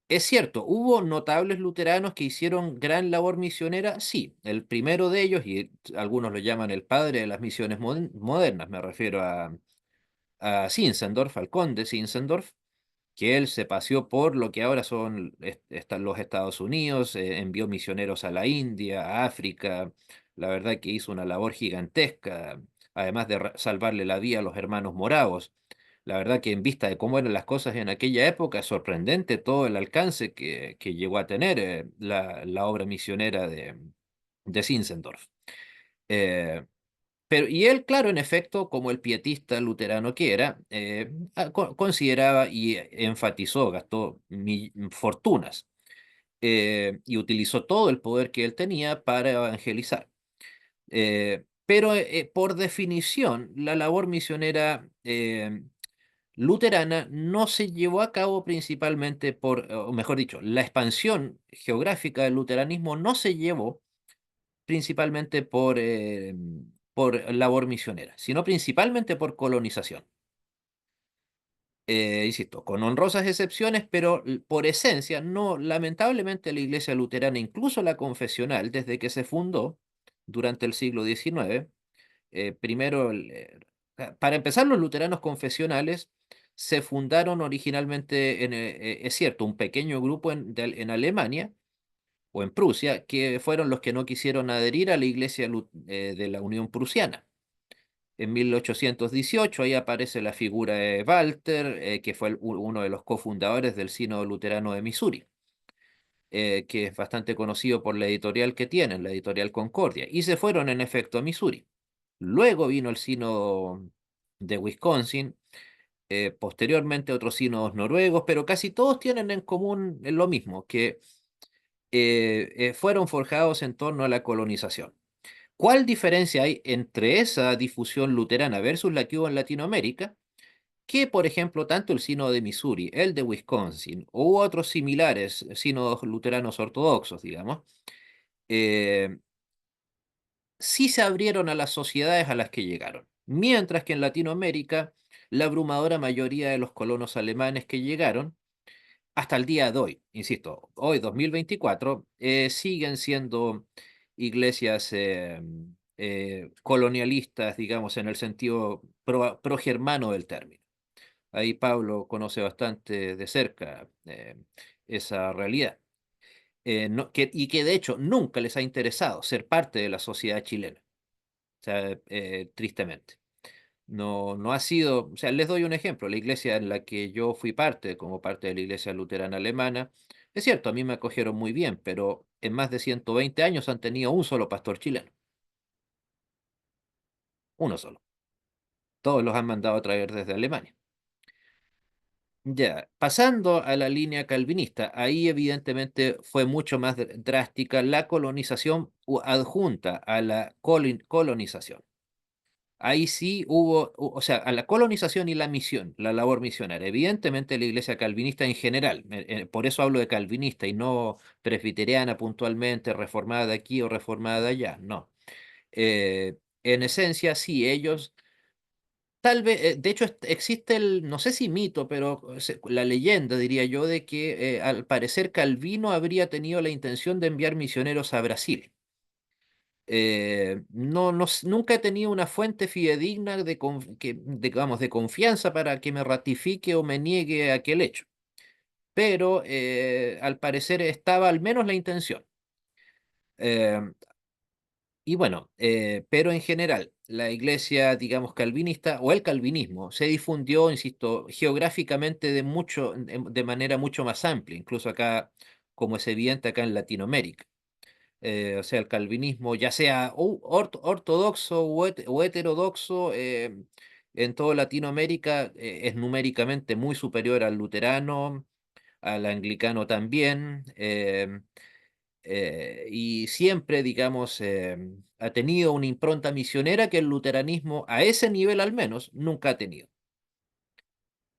es cierto, hubo notables luteranos que hicieron gran labor misionera, sí. El primero de ellos, y algunos lo llaman el padre de las misiones modernas, me refiero a Zinzendorf, al conde Zinzendorf, que él se paseó por lo que ahora son los Estados Unidos, envió misioneros a la India, a África, la verdad que hizo una labor gigantesca, además de salvarle la vida a los hermanos moravos. La verdad que en vista de cómo eran las cosas en aquella época, es sorprendente todo el alcance que llegó a tener la obra misionera de Zinzendorf. Eh, y él, claro, en efecto, como el pietista luterano que era, consideraba y enfatizó, gastó fortunas y utilizó todo el poder que él tenía para evangelizar. Pero por definición, la labor misionera luterana no se llevó a cabo principalmente o mejor dicho, la expansión geográfica del luteranismo no se llevó principalmente por labor misionera, sino principalmente por colonización. Insisto, con honrosas excepciones, pero por esencia, no, lamentablemente la Iglesia luterana, incluso la confesional, desde que se fundó durante el siglo XIX, primero, para empezar, los luteranos confesionales se fundaron originalmente, es cierto, un pequeño grupo en Alemania o en Prusia, que fueron los que no quisieron adherir a la Iglesia de la Unión Prusiana. En 1818 ahí aparece la figura de Walter, que fue uno de los cofundadores del Sínodo Luterano de Missouri, que es bastante conocido por la editorial que tienen, la editorial Concordia, y se fueron en efecto a Missouri. Luego vino el Sínodo de Wisconsin, posteriormente otros sínodos noruegos, pero casi todos tienen en común lo mismo, que fueron forjados en torno a la colonización. ¿Cuál diferencia hay entre esa difusión luterana versus la que hubo en Latinoamérica? Que, por ejemplo, tanto el sínodo de Missouri, el de Wisconsin, u otros similares sínodos luteranos ortodoxos, digamos, eh, sí se abrieron a las sociedades a las que llegaron. Mientras que en Latinoamérica, la abrumadora mayoría de los colonos alemanes que llegaron hasta el día de hoy, insisto, hoy 2024, siguen siendo iglesias colonialistas, digamos, en el sentido progermano del término. Ahí Pablo conoce bastante de cerca esa realidad. Y que de hecho nunca les ha interesado ser parte de la sociedad chilena, o sea, tristemente. No ha sido, o sea, les doy un ejemplo, la iglesia en la que yo fui parte, como parte de la iglesia luterana alemana, Es cierto, a mí me acogieron muy bien, pero en más de 120 años han tenido un solo pastor chileno, uno solo. Todos los han mandado a traer desde Alemania. Ya, pasando a la línea calvinista, ahí evidentemente fue mucho más drástica la colonización adjunta a la colonización. Ahí sí hubo, o sea, a la colonización y la misión, la labor misionera. Evidentemente la iglesia calvinista en general, por eso hablo de calvinista y no presbiteriana puntualmente, reformada de aquí o reformada de allá, no. En esencia, sí, ellos, tal vez, de hecho existe el, no sé si mito, pero la leyenda, diría yo, de que al parecer Calvino habría tenido la intención de enviar misioneros a Brasil. No, no, nunca he tenido una fuente fidedigna digamos, de confianza para que me ratifique o me niegue aquel hecho, pero al parecer estaba al menos la intención. Eh, y bueno, pero en general, la iglesia, digamos, calvinista o el calvinismo se difundió, insisto, geográficamente de manera mucho más amplia, incluso acá, como es evidente acá en Latinoamérica. O sea, el calvinismo, ya sea ortodoxo o heterodoxo, en toda Latinoamérica es numéricamente muy superior al luterano, al anglicano también, y siempre, digamos, ha tenido una impronta misionera que el luteranismo, a ese nivel al menos, nunca ha tenido.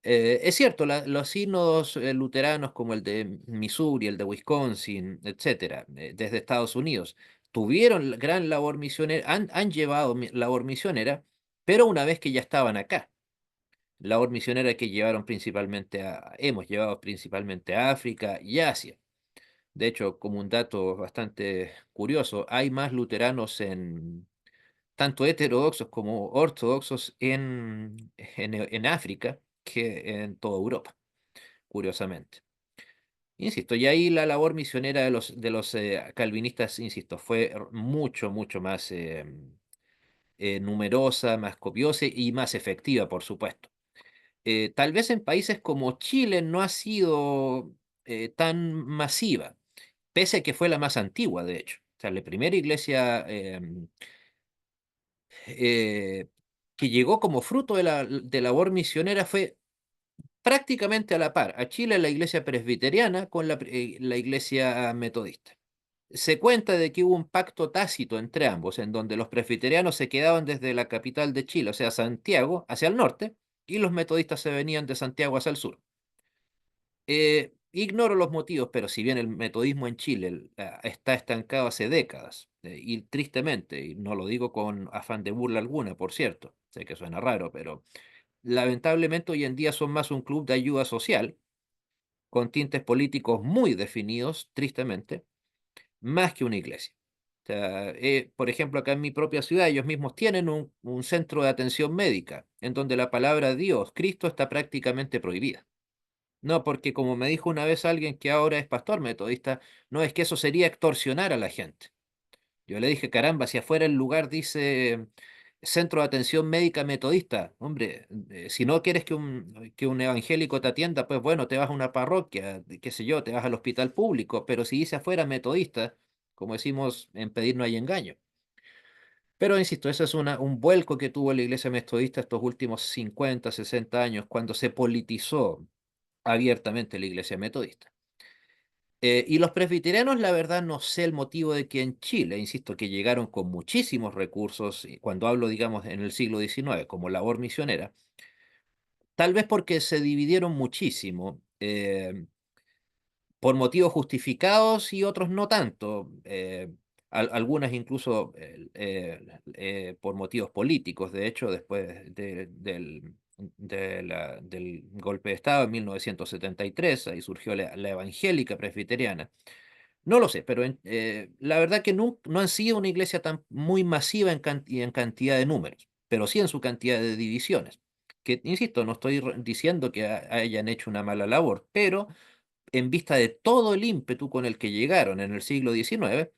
Es cierto, los sínodos luteranos como el de Missouri, el de Wisconsin, etcétera, desde Estados Unidos, tuvieron gran labor misionera, han llevado labor misionera, pero una vez que ya estaban acá, labor misionera que llevaron principalmente hemos llevado principalmente a África y Asia. De hecho, como un dato bastante curioso, hay más luteranos tanto heterodoxos como ortodoxos en África que en toda Europa, curiosamente. Insisto, y ahí la labor misionera de los calvinistas, insisto, fue mucho, mucho más numerosa, más copiosa y más efectiva, por supuesto. Tal vez en países como Chile no ha sido tan masiva, pese a que fue la más antigua, de hecho. O sea, la primera iglesia eh, que llegó como fruto de labor misionera fue prácticamente a la par, a Chile la iglesia presbiteriana con la iglesia metodista. Se cuenta de que hubo un pacto tácito entre ambos, en donde los presbiterianos se quedaban desde la capital de Chile, o sea, Santiago, hacia el norte, y los metodistas se venían de Santiago hacia el sur. Ignoro los motivos, pero si bien el metodismo en Chile está estancado hace décadas, y tristemente, y no lo digo con afán de burla alguna, por cierto, sé que suena raro, pero lamentablemente hoy en día son más un club de ayuda social, con tintes políticos muy definidos, tristemente, más que una iglesia. O sea, por ejemplo, acá en mi propia ciudad, ellos mismos tienen un centro de atención médica, en donde la palabra Dios, Cristo, está prácticamente prohibida. No, porque como me dijo una vez alguien que ahora es pastor metodista, no es que eso sería extorsionar a la gente. Yo le dije, caramba, si afuera el lugar dice Centro de Atención Médica Metodista, hombre, si no quieres que un evangélico te atienda, pues bueno, te vas a una parroquia, qué sé yo, te vas al hospital público, pero si dice afuera metodista, como decimos, en pedir no hay engaño. Pero insisto, eso es un vuelco que tuvo la iglesia metodista estos últimos 50, 60 años, cuando se politizó abiertamente la iglesia metodista. Y los presbiterianos, la verdad, no sé el motivo de que en Chile, insisto, que llegaron con muchísimos recursos, y cuando hablo, digamos, en el siglo XIX, como labor misionera, tal vez porque se dividieron muchísimo, por motivos justificados y otros no tanto, algunas incluso por motivos políticos, de hecho, después del golpe de Estado en 1973, ahí surgió la evangélica presbiteriana. No lo sé, pero la verdad que no han sido una iglesia tan muy masiva en cantidad de números, pero sí en su cantidad de divisiones. Que, insisto, no estoy diciendo que hayan hecho una mala labor, pero en vista de todo el ímpetu con el que llegaron en el siglo XIX,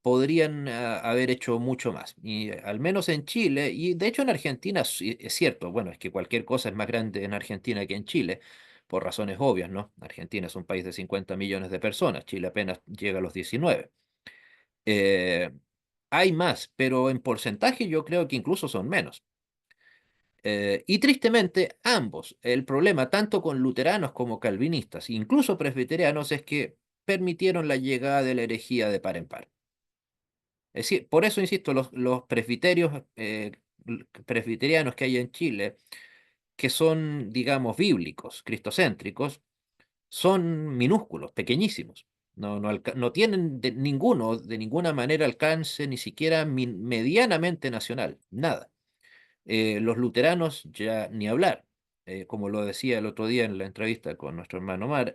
podrían haber hecho mucho más. Y al menos en Chile, y de hecho en Argentina, sí, es cierto, bueno, es que cualquier cosa es más grande en Argentina que en Chile, por razones obvias, ¿no? Argentina es un país de 50 millones de personas, Chile apenas llega a los 19. Eh, Hay más, pero en porcentaje yo creo que incluso son menos. Y tristemente, ambos, el problema tanto con luteranos como calvinistas, incluso presbiterianos, es que permitieron la llegada de la herejía de par en par. Es decir, por eso insisto, los presbiterios, presbiterianos que hay en Chile, que son, digamos, bíblicos, cristocéntricos, son minúsculos, pequeñísimos. No tienen ninguno, de ninguna manera alcance, ni siquiera medianamente nacional, nada. Los luteranos ya ni hablar. Como lo decía el otro día en la entrevista con nuestro hermano Mar,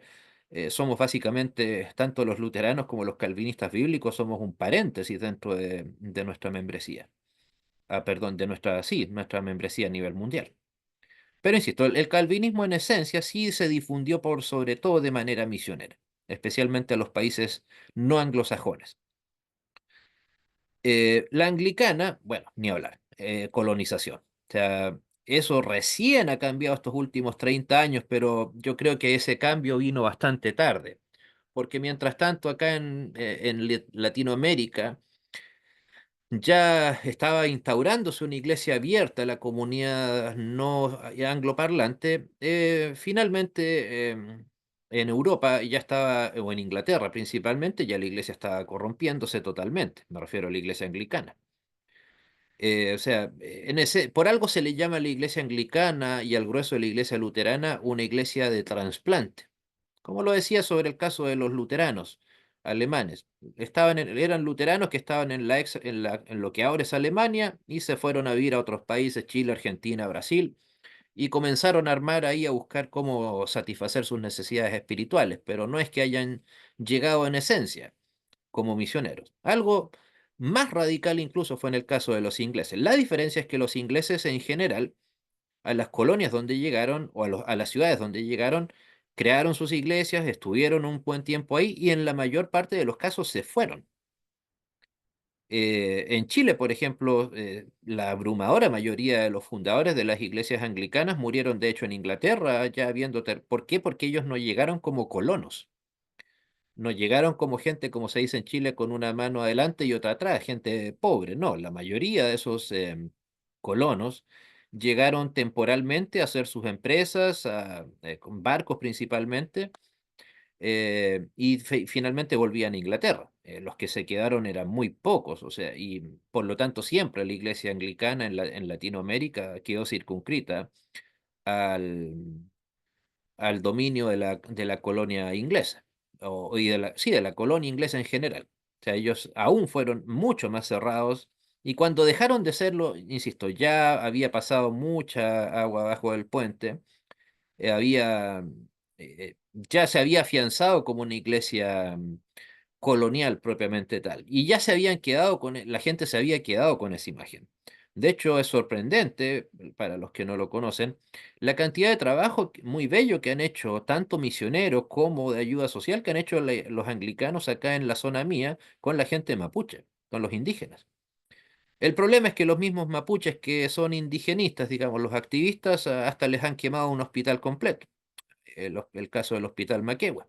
somos básicamente, tanto los luteranos como los calvinistas bíblicos, somos un paréntesis dentro de nuestra membresía. Ah, perdón, sí, nuestra membresía a nivel mundial. Pero insisto, el calvinismo en esencia sí se difundió por sobre todo de manera misionera, especialmente a los países no anglosajones. La anglicana, bueno, ni hablar, colonización. O sea, eso recién ha cambiado estos últimos 30 años, pero yo creo que ese cambio vino bastante tarde, porque mientras tanto acá en Latinoamérica ya estaba instaurándose una iglesia abierta a la comunidad no angloparlante. Finalmente, en Europa ya estaba, o en Inglaterra principalmente, ya la iglesia estaba corrompiéndose totalmente. Me refiero a la iglesia anglicana. O sea, por algo se le llama a la iglesia anglicana y al grueso de la iglesia luterana una iglesia de trasplante. Como lo decía sobre el caso de los luteranos alemanes. Eran luteranos que estaban en lo que ahora es Alemania y se fueron a vivir a otros países, Chile, Argentina, Brasil, y comenzaron a armar ahí a buscar cómo satisfacer sus necesidades espirituales, pero no es que hayan llegado en esencia como misioneros. Algo más radical incluso fue en el caso de los ingleses. La diferencia es que los ingleses en general a las colonias donde llegaron o a las ciudades donde llegaron, crearon sus iglesias, estuvieron un buen tiempo ahí y en la mayor parte de los casos se fueron. En Chile, por ejemplo, la abrumadora mayoría de los fundadores de las iglesias anglicanas murieron de hecho en Inglaterra, ya habiendo... ¿Por qué? Porque ellos no llegaron como colonos. No llegaron como gente, como se dice en Chile, con una mano adelante y otra atrás, gente pobre. No, la mayoría de esos colonos llegaron temporalmente a hacer sus empresas, con barcos principalmente, y finalmente volvían a Inglaterra. Los que se quedaron eran muy pocos, o sea, y por lo tanto siempre la iglesia anglicana en Latinoamérica quedó circunscrita al al dominio de la colonia inglesa, sí, de la colonia inglesa en general. O sea, ellos aún fueron mucho más cerrados y cuando dejaron de serlo, insisto, ya había pasado mucha agua abajo del puente, ya se había afianzado como una iglesia colonial propiamente tal. Y ya se habían quedado la gente se había quedado con esa imagen. De hecho, es sorprendente, para los que no lo conocen, la cantidad de trabajo muy bello que han hecho, tanto misioneros como de ayuda social, que han hecho los anglicanos acá en la zona mía con la gente mapuche, con los indígenas. El problema es que los mismos mapuches que son indigenistas, digamos, los activistas, hasta les han quemado un hospital completo, el caso del hospital Maquehue.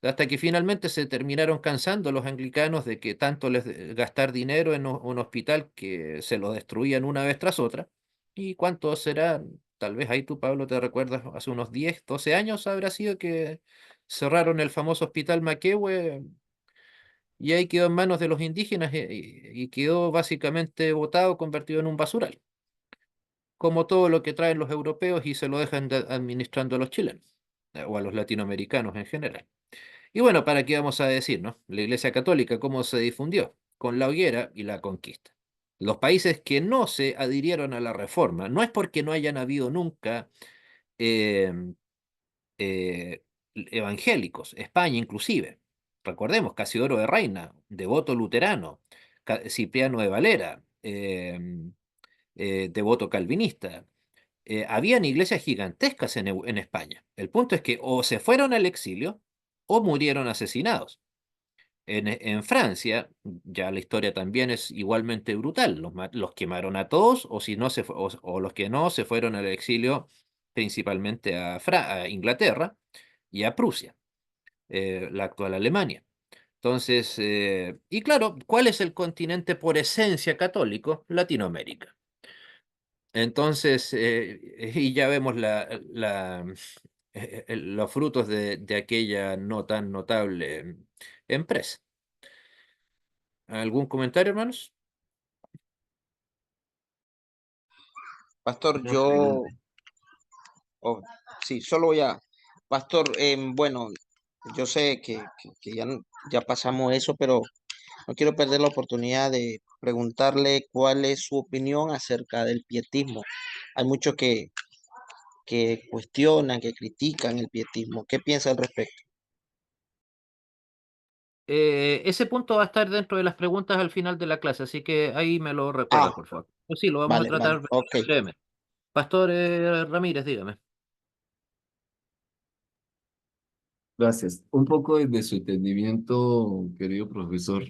Hasta que finalmente se terminaron cansando los anglicanos de que tanto gastar dinero en un hospital que se lo destruían una vez tras otra. ¿Y cuánto será? Tal vez ahí tú, Pablo, te recuerdas, hace unos 10 12 años habrá sido que cerraron el famoso hospital Maquehue y ahí quedó en manos de los indígenas y quedó básicamente botado, convertido en un basural, como todo lo que traen los europeos y se lo dejan administrando a los chilenos o a los latinoamericanos en general. Y bueno, ¿para qué vamos a decir, no? La Iglesia Católica, ¿cómo se difundió? Con la hoguera y la conquista. Los países que no se adhirieron a la reforma, no es porque no hayan habido nunca eh, evangélicos, España inclusive. Recordemos, Casiodoro de Reina, devoto luterano, Cipriano de Valera, devoto calvinista. Habían iglesias gigantescas en España. El punto es que o se fueron al exilio o murieron asesinados. En Francia, ya la historia también es igualmente brutal. Los quemaron a todos, o si no o los que no se fueron al exilio principalmente a Inglaterra y a Prusia, la actual Alemania. Entonces, y claro, ¿cuál es el continente por esencia católico? Latinoamérica. Entonces, y ya vemos los frutos de aquella no tan notable empresa. ¿Algún comentario, hermanos? Pastor, No, excelente. oh, sí, solo voy a, Pastor, bueno, yo sé que ya, ya pasamos eso, pero no quiero perder la oportunidad de preguntarle cuál es su opinión acerca del pietismo. Hay muchos que cuestionan, que critican el pietismo. ¿Qué piensa al respecto? Ese punto va a estar dentro de las preguntas al final de la clase, así que ahí me lo Ah, recuerda, por favor. Pues sí, lo vamos a vale, vale, tratar ok. brevemente. Pastor Ramírez, dígame. Gracias. Un poco desde su entendimiento, querido profesor,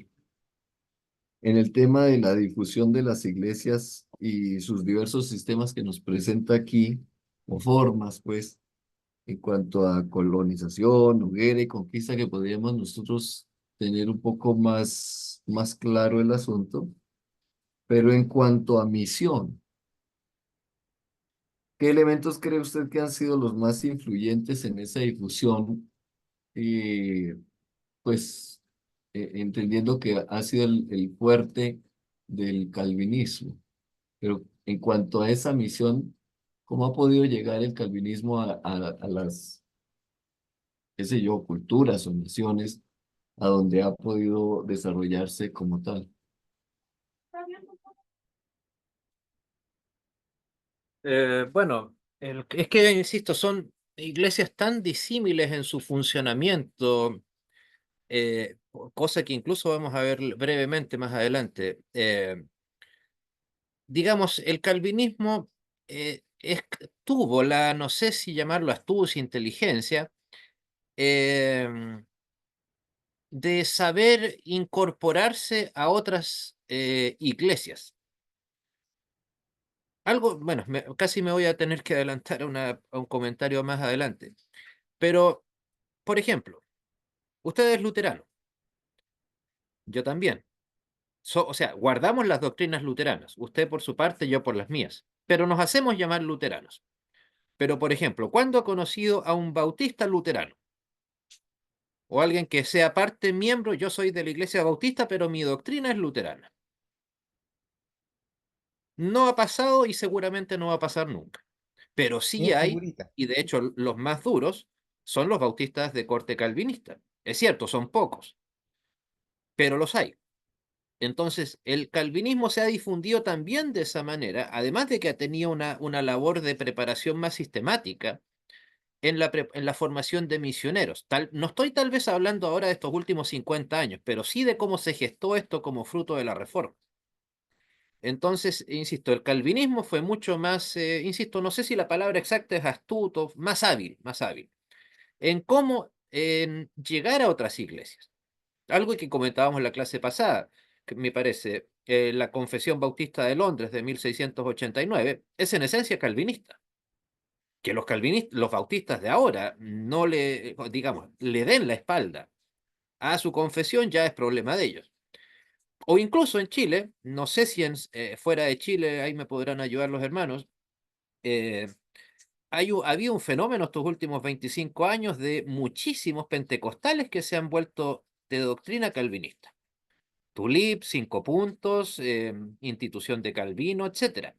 en el tema de la difusión de las iglesias y sus diversos sistemas que nos presenta aquí, o formas, pues, en cuanto a colonización, hoguera y conquista, que podríamos nosotros tener un poco más claro el asunto, pero en cuanto a misión, ¿qué elementos cree usted que han sido los más influyentes en esa difusión? Y pues entendiendo que ha sido el fuerte del calvinismo, pero en cuanto a esa misión, ¿cómo ha podido llegar el calvinismo a las, qué sé yo, culturas o naciones a donde ha podido desarrollarse como tal? Bueno, es que, insisto, son iglesias tan disímiles en su funcionamiento, cosa que incluso vamos a ver brevemente más adelante. Digamos, el calvinismo tuvo la, no sé si llamarlo astucia, inteligencia, em, de saber incorporarse a otras iglesias. Algo, bueno, casi me voy a tener que adelantar a un comentario más adelante. Pero, por ejemplo, usted es luterano, yo también. O sea, guardamos las doctrinas luteranas, usted por su parte, yo por las mías, pero nos hacemos llamar luteranos. Pero, por ejemplo, ¿cuándo ha conocido a un bautista luterano? O alguien que sea parte, miembro, yo soy de la iglesia bautista, pero mi doctrina es luterana. No ha pasado y seguramente no va a pasar nunca. Pero sí Bien, hay, figurita. y de hecho los más duros son los bautistas de corte calvinista. Es cierto, son pocos, pero los hay. Entonces, el calvinismo se ha difundido también de esa manera, además de que ha tenido una labor de preparación más sistemática en la formación de misioneros. No estoy tal vez hablando ahora de estos últimos 50 años, pero sí de cómo se gestó esto como fruto de la reforma. Entonces, insisto, el calvinismo fue mucho más, insisto, no sé si la palabra exacta es astuto, más hábil, en cómo en llegar a otras iglesias. Algo que comentábamos en la clase pasada, que me parece, la Confesión Bautista de Londres de 1689 es en esencia calvinista. Que los calvinistas, los bautistas de ahora no le, digamos, le den la espalda a su confesión ya es problema de ellos. O incluso en Chile, no sé si fuera de Chile, ahí me podrán ayudar los hermanos, eh, había un fenómeno estos últimos 25 años de muchísimos pentecostales que se han vuelto de doctrina calvinista. Tulip, 5 puntos, institución de Calvino, etcétera.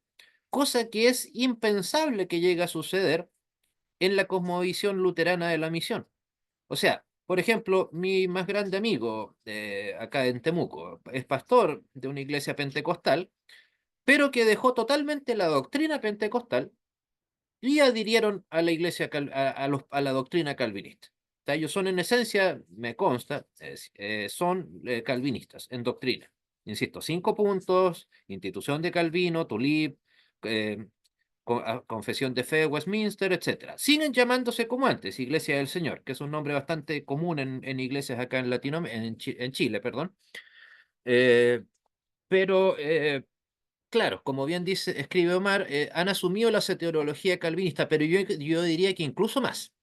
Cosa que es impensable que llegue a suceder en la cosmovisión luterana de la misión. O sea, por ejemplo, mi más grande amigo acá en Temuco es pastor de una iglesia pentecostal, pero que dejó totalmente la doctrina pentecostal y adhirieron a la iglesia, a la doctrina calvinista. O sea, ellos son en esencia, me consta, son calvinistas en doctrina. Insisto, 5 puntos, institución de Calvino, Tulip, eh, Confesión de Fe, Westminster, etcétera. Siguen llamándose como antes, Iglesia del Señor, que es un nombre bastante común en iglesias acá en Latinoamérica, en Chile, perdón. Eh, pero claro, como bien dice, escribe Omar, han asumido la soteriología calvinista, pero yo diría que incluso más.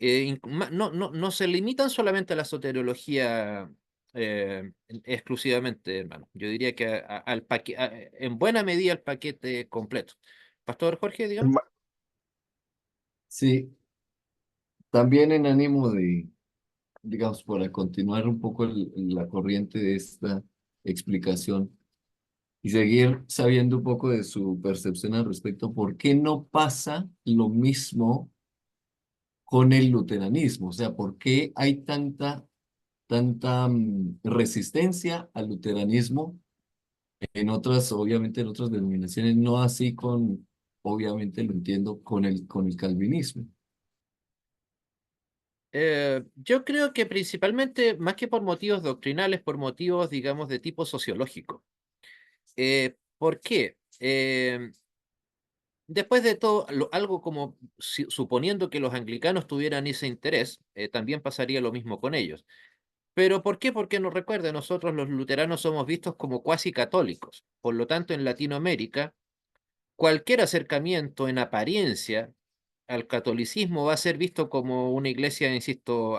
No se limitan solamente a la soteriología exclusivamente, hermano. Yo diría que en buena medida al paquete completo. Pastor Jorge, dígame. Sí, también en ánimo de, digamos, para continuar un poco la corriente de esta explicación y seguir sabiendo un poco de su percepción al respecto, ¿por qué no pasa lo mismo con el luteranismo? O sea, ¿por qué hay tanta resistencia al luteranismo en otras, obviamente en otras denominaciones, no así con, obviamente lo entiendo, con el calvinismo? Yo creo que principalmente, más que por motivos doctrinales, por motivos, digamos, de tipo sociológico. ¿Por qué? Después de todo, algo como suponiendo que los anglicanos tuvieran ese interés, también pasaría lo mismo con ellos. ¿Pero por qué? Porque nos recuerde, nosotros los luteranos somos vistos como cuasi católicos. Por lo tanto, en Latinoamérica, cualquier acercamiento en apariencia al catolicismo va a ser visto como una iglesia, insisto,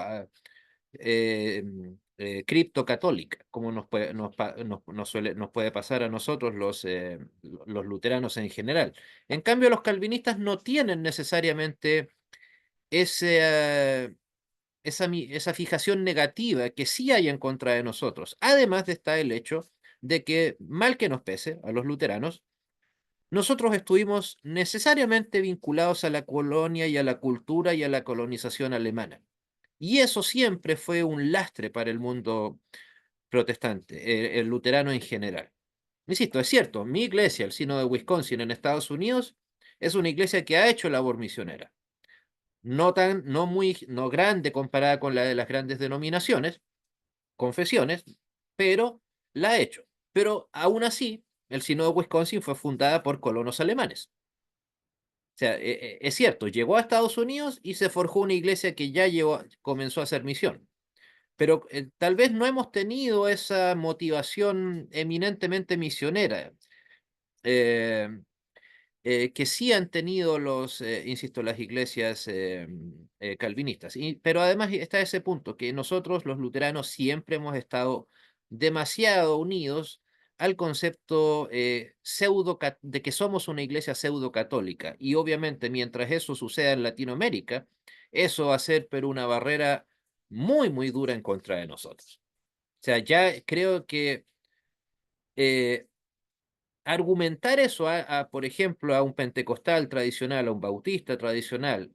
criptocatólica, como nos puede pasar a nosotros los luteranos en general. En cambio, los calvinistas no tienen necesariamente ese, esa fijación negativa que sí hay en contra de nosotros. Además de está el hecho de que, mal que nos pese a los luteranos, nosotros estuvimos necesariamente vinculados a la colonia y a la cultura y a la colonización alemana. Y eso siempre fue un lastre para el mundo protestante, el luterano en general. Insisto, es cierto, mi iglesia, el Sínodo de Wisconsin en Estados Unidos, es una iglesia que ha hecho labor misionera. No grande comparada con la de las grandes denominaciones, confesiones, pero la ha hecho. Pero aún así, el Sínodo de Wisconsin fue fundada por colonos alemanes. O sea, es cierto, llegó a Estados Unidos y se forjó una iglesia que ya comenzó a hacer misión. Pero tal vez no hemos tenido esa motivación eminentemente misionera. Eh, que sí han tenido insisto, las iglesias calvinistas. Pero además está ese punto, que nosotros los luteranos siempre hemos estado demasiado unidos al concepto de que somos una iglesia pseudo católica. Y obviamente mientras eso suceda en Latinoamérica, eso va a ser pero una barrera muy, muy dura en contra de nosotros. O sea, ya creo que eh, argumentar eso por ejemplo, a un pentecostal tradicional, a un bautista tradicional,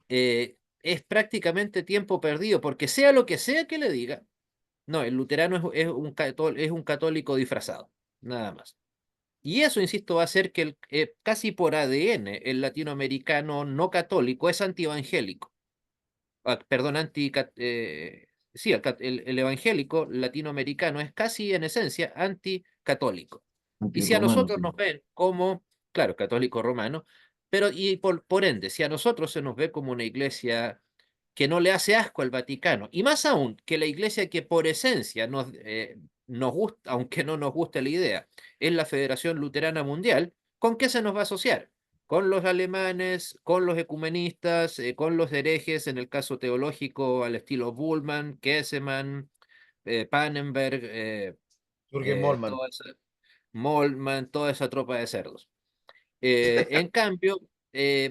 es prácticamente tiempo perdido, porque sea lo que sea que le diga, no, el luterano es un católico disfrazado, nada más. Y eso, insisto, va a hacer que casi por ADN el latinoamericano no católico es antievangélico. Perdón, sí, el evangélico latinoamericano es casi en esencia anticatólico. Y si a Antirromano, nosotros sí. nos ven como, claro, católico romano, pero y por ende, si a nosotros se nos ve como una iglesia que no le hace asco al Vaticano, y más aún que la iglesia que por esencia nos gusta, aunque no nos guste la idea, es la Federación Luterana Mundial, ¿con qué se nos va a asociar? Con los alemanes, con los ecumenistas, con los herejes, en el caso teológico, al estilo Bullmann, Kessemann, Pannenberg, Jürgen Molman. toda esa, Moltmann, toda esa tropa de cerdos. En cambio,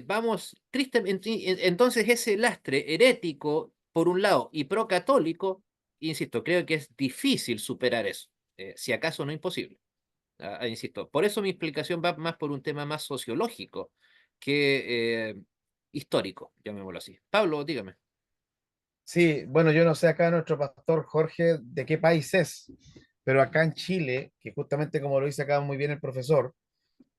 vamos, tristemente, entonces ese lastre herético, por un lado, y procatólico, insisto, creo que es difícil superar eso, si acaso no imposible. Insisto, por eso mi explicación va más por un tema más sociológico que histórico, llamémoslo así. Pablo, dígame. Sí, bueno, yo no sé acá nuestro pastor Jorge de qué país es, pero acá en Chile, que justamente como lo dice acá muy bien el profesor,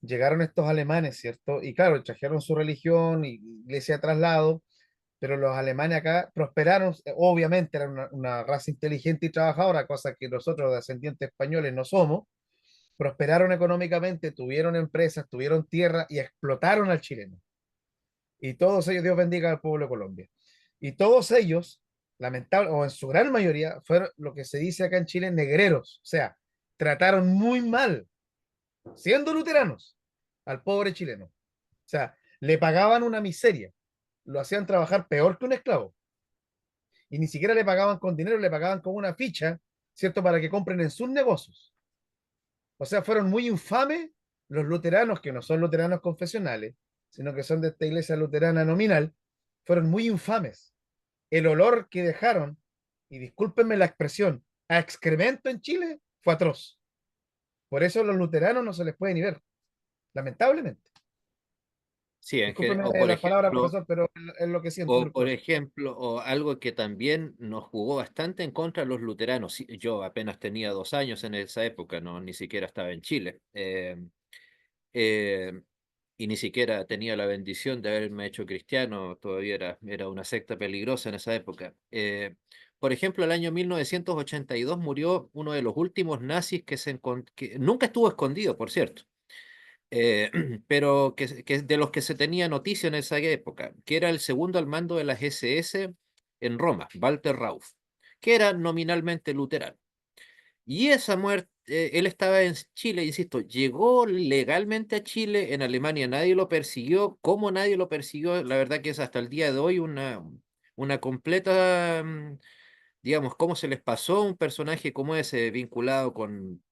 llegaron estos alemanes, ¿cierto? Y claro, trajeron su religión, y iglesia de traslado, pero los alemanes acá prosperaron, obviamente eran una raza inteligente y trabajadora, cosa que nosotros descendientes españoles no somos, prosperaron económicamente, tuvieron empresas, tuvieron tierra y explotaron al chileno. Y todos ellos, Dios bendiga al pueblo de Colombia. Y todos ellos, lamentable, o en su gran mayoría, fueron lo que se dice acá en Chile negreros, o sea, trataron muy mal siendo luteranos, al pobre chileno. O sea, le pagaban una miseria, lo hacían trabajar peor que un esclavo. Y ni siquiera le pagaban con dinero, le pagaban con una ficha, ¿cierto? Para que compren en sus negocios. O sea, fueron muy infames los luteranos, que no son luteranos confesionales, sino que son de esta iglesia luterana nominal, fueron muy infames. El olor que dejaron, y discúlpenme la expresión, a excremento en Chile fue atroz. Por eso a los luteranos no se les puede ni ver, lamentablemente. Sí, Discúlpenme o por las palabras, ejemplo, profesor, pero es lo que siento en el corazón. o algo que también nos jugó bastante en contra los luteranos. Sí, yo apenas tenía 2 años en esa época, no, ni siquiera estaba en Chile. Eh, y ni siquiera tenía la bendición de haberme hecho cristiano, todavía era una secta peligrosa en esa época. Por ejemplo, el año 1982 murió uno de los últimos nazis que nunca estuvo escondido, por cierto, pero que de los que se tenía noticia en esa época, que era el segundo al mando de las SS en Roma, Walter Rauff, que era nominalmente luterano. Y esa muerte, él estaba en Chile, insisto, llegó legalmente a Chile, en Alemania nadie lo persiguió, ¿cómo nadie lo persiguió? La verdad que es hasta el día de hoy una completa, digamos, cómo se les pasó un personaje como ese vinculado con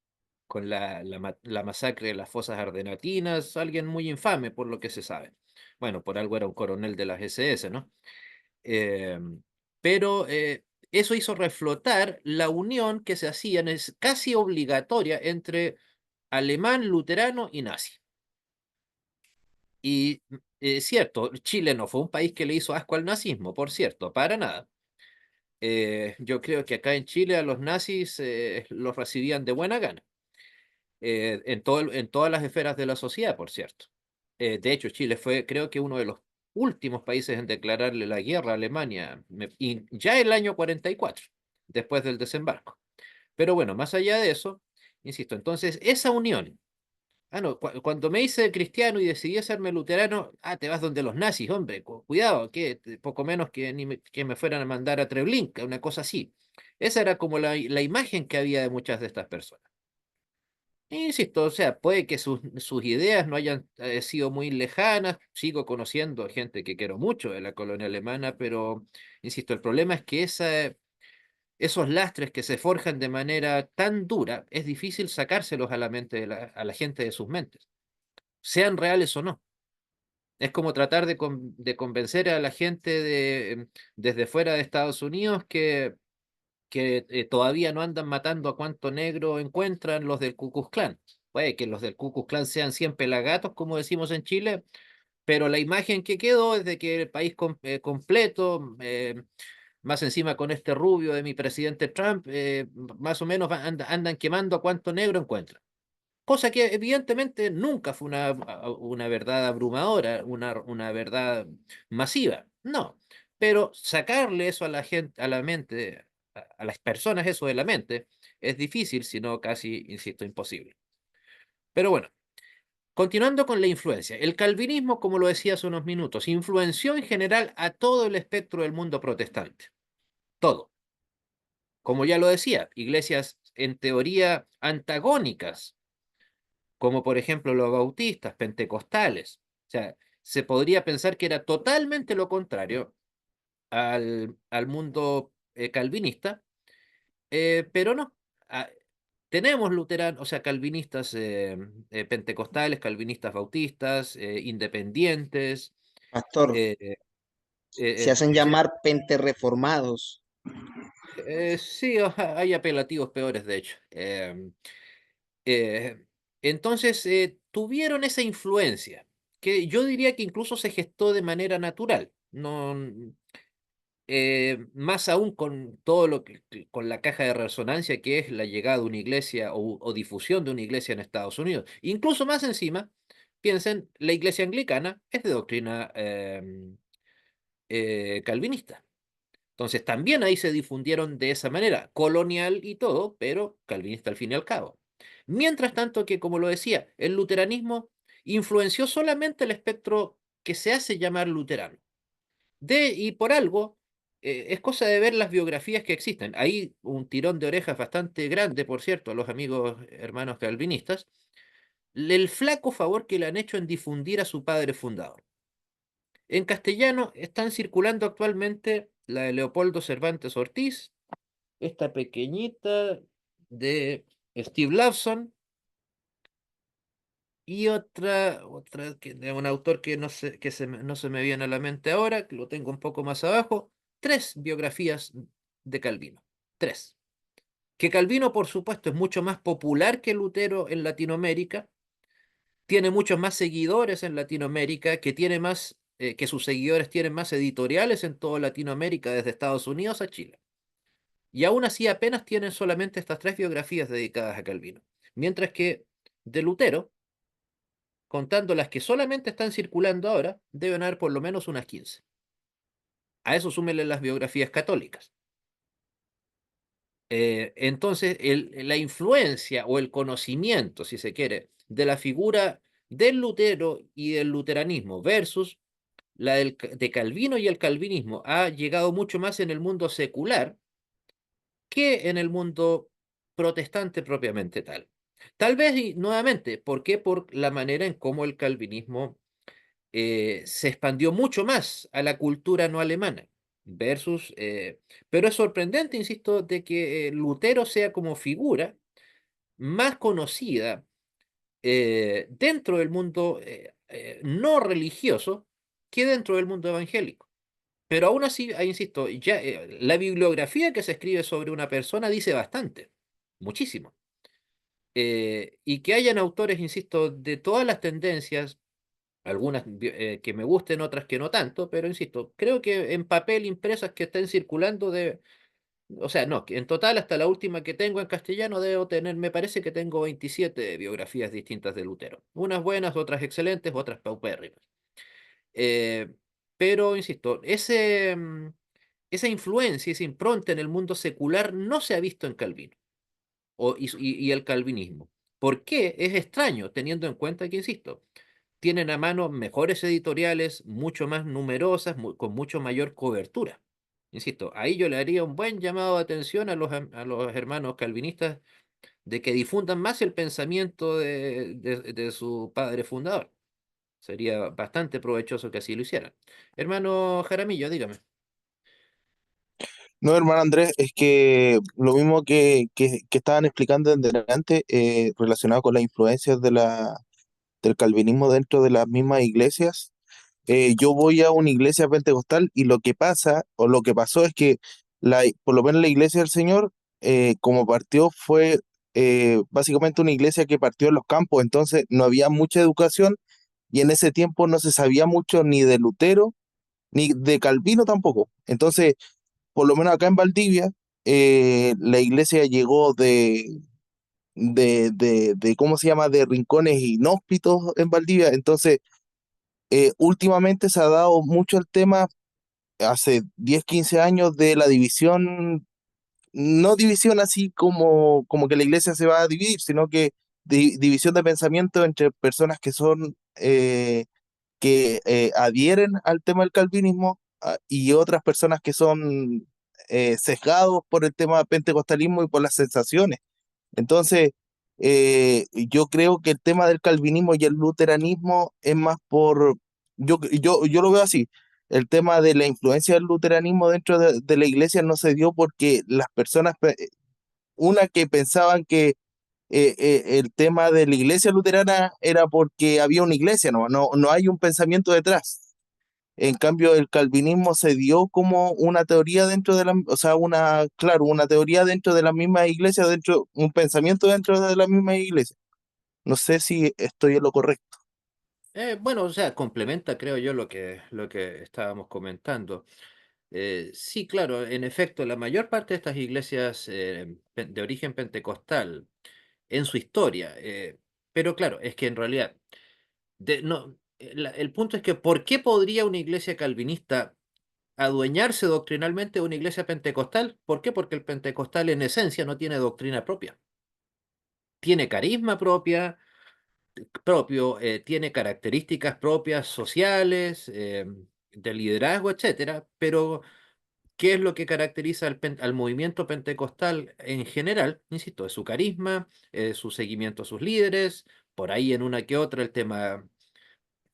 la masacre de las fosas ardenatinas, alguien muy infame por lo que se sabe. Bueno, por algo era un coronel de las SS, ¿no? Eh, pero eso hizo reflotar la unión que se hacía, es casi obligatoria, entre alemán, luterano y nazi. Y es cierto, Chile no fue un país que le hizo asco al nazismo, por cierto, para nada. Yo creo que acá en Chile a los nazis los recibían de buena gana, en todas las esferas de la sociedad, por cierto. De hecho, Chile fue, creo que uno de los últimos países en declararle la guerra a Alemania, y ya el año 44, después del desembarco. Pero bueno, más allá de eso, insisto, entonces esa unión, no, cuando me hice cristiano y decidí hacerme luterano, te vas donde los nazis, hombre, cuidado, que poco menos que, que me fueran a mandar a Treblinka, una cosa así. Esa era como la imagen que había de muchas de estas personas. Insisto, o sea, puede que sus ideas no hayan sido muy lejanas, sigo conociendo gente que quiero mucho de la colonia alemana, pero, insisto, el problema es que esos lastres que se forjan de manera tan dura, es difícil sacárselos a la mente a la gente de sus mentes, sean reales o no. Es como tratar de convencer a la gente desde fuera de Estados Unidos que todavía no andan matando a cuánto negro encuentran los del Ku Klux Klan. Puede que los del Ku Klux Klan sean 100 pelagatos, como decimos en Chile, pero la imagen que quedó es de que el país completo, más encima con este rubio de mi presidente Trump, más o menos andan quemando a cuánto negro encuentran. Cosa que evidentemente nunca fue una verdad abrumadora, una verdad masiva. No, pero sacarle eso a la gente, a la mente, a las personas eso de la mente, es difícil, si no casi, insisto, imposible. Pero bueno, continuando con la influencia. El calvinismo, como lo decía hace unos minutos, influenció en general a todo el espectro del mundo protestante. Todo. Como ya lo decía, iglesias en teoría antagónicas, como por ejemplo los bautistas, pentecostales. O sea, se podría pensar que era totalmente lo contrario al mundo calvinista, pero no. Ah, tenemos luteranos, o sea, calvinistas pentecostales, calvinistas bautistas, independientes. Pastor, eh, eh, se eh, hacen o sea, llamar penterreformados. sí, hay apelativos peores, de hecho. Eh, entonces, tuvieron esa influencia, que yo diría que incluso se gestó de manera natural, no, más aún con todo con la caja de resonancia que es la llegada de una iglesia o difusión de una iglesia en Estados Unidos. Incluso más encima, piensen, la iglesia anglicana es de doctrina calvinista. Entonces también ahí se difundieron de esa manera, colonial y todo, pero calvinista al fin y al cabo. Mientras tanto que, como lo decía, el luteranismo influenció solamente el espectro que se hace llamar luterano. Y por algo, es cosa de ver las biografías que existen. Hay un tirón de orejas bastante grande, por cierto, a los amigos hermanos calvinistas, el flaco favor que le han hecho en difundir a su padre fundador. En castellano están circulando actualmente la de Leopoldo Cervantes Ortiz, esta pequeñita de Steve Lawson y otra de un autor que no se me viene a la mente ahora, que lo tengo un poco más abajo, 3 biografías de Calvino, 3. Que Calvino, por supuesto, es mucho más popular que Lutero en Latinoamérica, tiene muchos más seguidores en Latinoamérica, que sus seguidores tienen más editoriales en toda Latinoamérica, desde Estados Unidos a Chile. Y aún así apenas tienen solamente estas 3 biografías dedicadas a Calvino. Mientras que de Lutero, contando las que solamente están circulando ahora, deben haber por lo menos unas 15. A eso súmele las biografías católicas. Entonces, la influencia o el conocimiento, si se quiere, de la figura del Lutero y del luteranismo versus de Calvino y el calvinismo ha llegado mucho más en el mundo secular que en el mundo protestante propiamente tal. Tal vez, y nuevamente, ¿por qué? Por la manera en cómo el calvinismo se expandió mucho más a la cultura no alemana pero es sorprendente, insisto, de que Lutero sea como figura más conocida dentro del mundo no religioso que dentro del mundo evangélico. Pero aún así, insisto, ya la bibliografía que se escribe sobre una persona dice bastante, muchísimo. Y que hayan autores, insisto, de todas las tendencias, algunas que me gusten, otras que no tanto, pero insisto, creo que en papel impresas que estén circulando o sea, no, que en total hasta la última que tengo en castellano debo tener, me parece que tengo 27 biografías distintas de Lutero. Unas buenas, otras excelentes, otras paupérrimas. Eh, pero, insisto, esa influencia, esa impronta en el mundo secular no se ha visto en Calvino y el calvinismo. ¿Por qué? Es extraño, teniendo en cuenta que, insisto, tienen a mano mejores editoriales, mucho más numerosas, con mucho mayor cobertura. Insisto, ahí yo le haría un buen llamado de atención a los hermanos calvinistas de que difundan más el pensamiento de su padre fundador. Sería bastante provechoso que así lo hicieran. Hermano Jaramillo, dígame. No, hermano Andrés, es que lo mismo que estaban explicando en delante, relacionado con las influencias del calvinismo dentro de las mismas iglesias. Yo voy a una iglesia pentecostal y lo que pasa, o lo que pasó es que por lo menos la iglesia del Señor, como partió, fue básicamente una iglesia que partió en los campos, entonces no había mucha educación y en ese tiempo no se sabía mucho ni de Lutero ni de Calvino tampoco. Entonces, por lo menos acá en Valdivia, la iglesia llegó ¿cómo se llama?, de rincones inhóspitos en Valdivia. Entonces, últimamente se ha dado mucho el tema, hace 10 15 años, de la división, no división así como que la iglesia se va a dividir, sino que división de pensamiento entre personas que son, que adhieren al tema del calvinismo, y otras personas que son sesgados por el tema del pentecostalismo y por las sensaciones. Entonces, yo creo que el tema del calvinismo y el luteranismo es más yo lo veo así. El tema de la influencia del luteranismo dentro de la iglesia no se dio porque las personas, una, que pensaban que el tema de la iglesia luterana era porque había una iglesia, no hay un pensamiento detrás. En cambio, el calvinismo se dio como una teoría dentro de o sea, claro, una teoría dentro de la misma iglesia, un pensamiento dentro de la misma iglesia. No sé si estoy en lo correcto. Bueno, o sea, complementa, creo yo, lo que estábamos comentando. Sí, claro, en efecto, la mayor parte de estas iglesias de origen pentecostal en su historia, pero claro, es que en realidad, no, el punto es que ¿por qué podría una iglesia calvinista adueñarse doctrinalmente de una iglesia pentecostal? ¿Por qué? Porque el pentecostal en esencia no tiene doctrina propia. Tiene carisma propio, tiene características propias sociales, de liderazgo, etcétera, pero ¿qué es lo que caracteriza al movimiento pentecostal en general? Insisto, es su carisma, su seguimiento a sus líderes, por ahí en una que otra el tema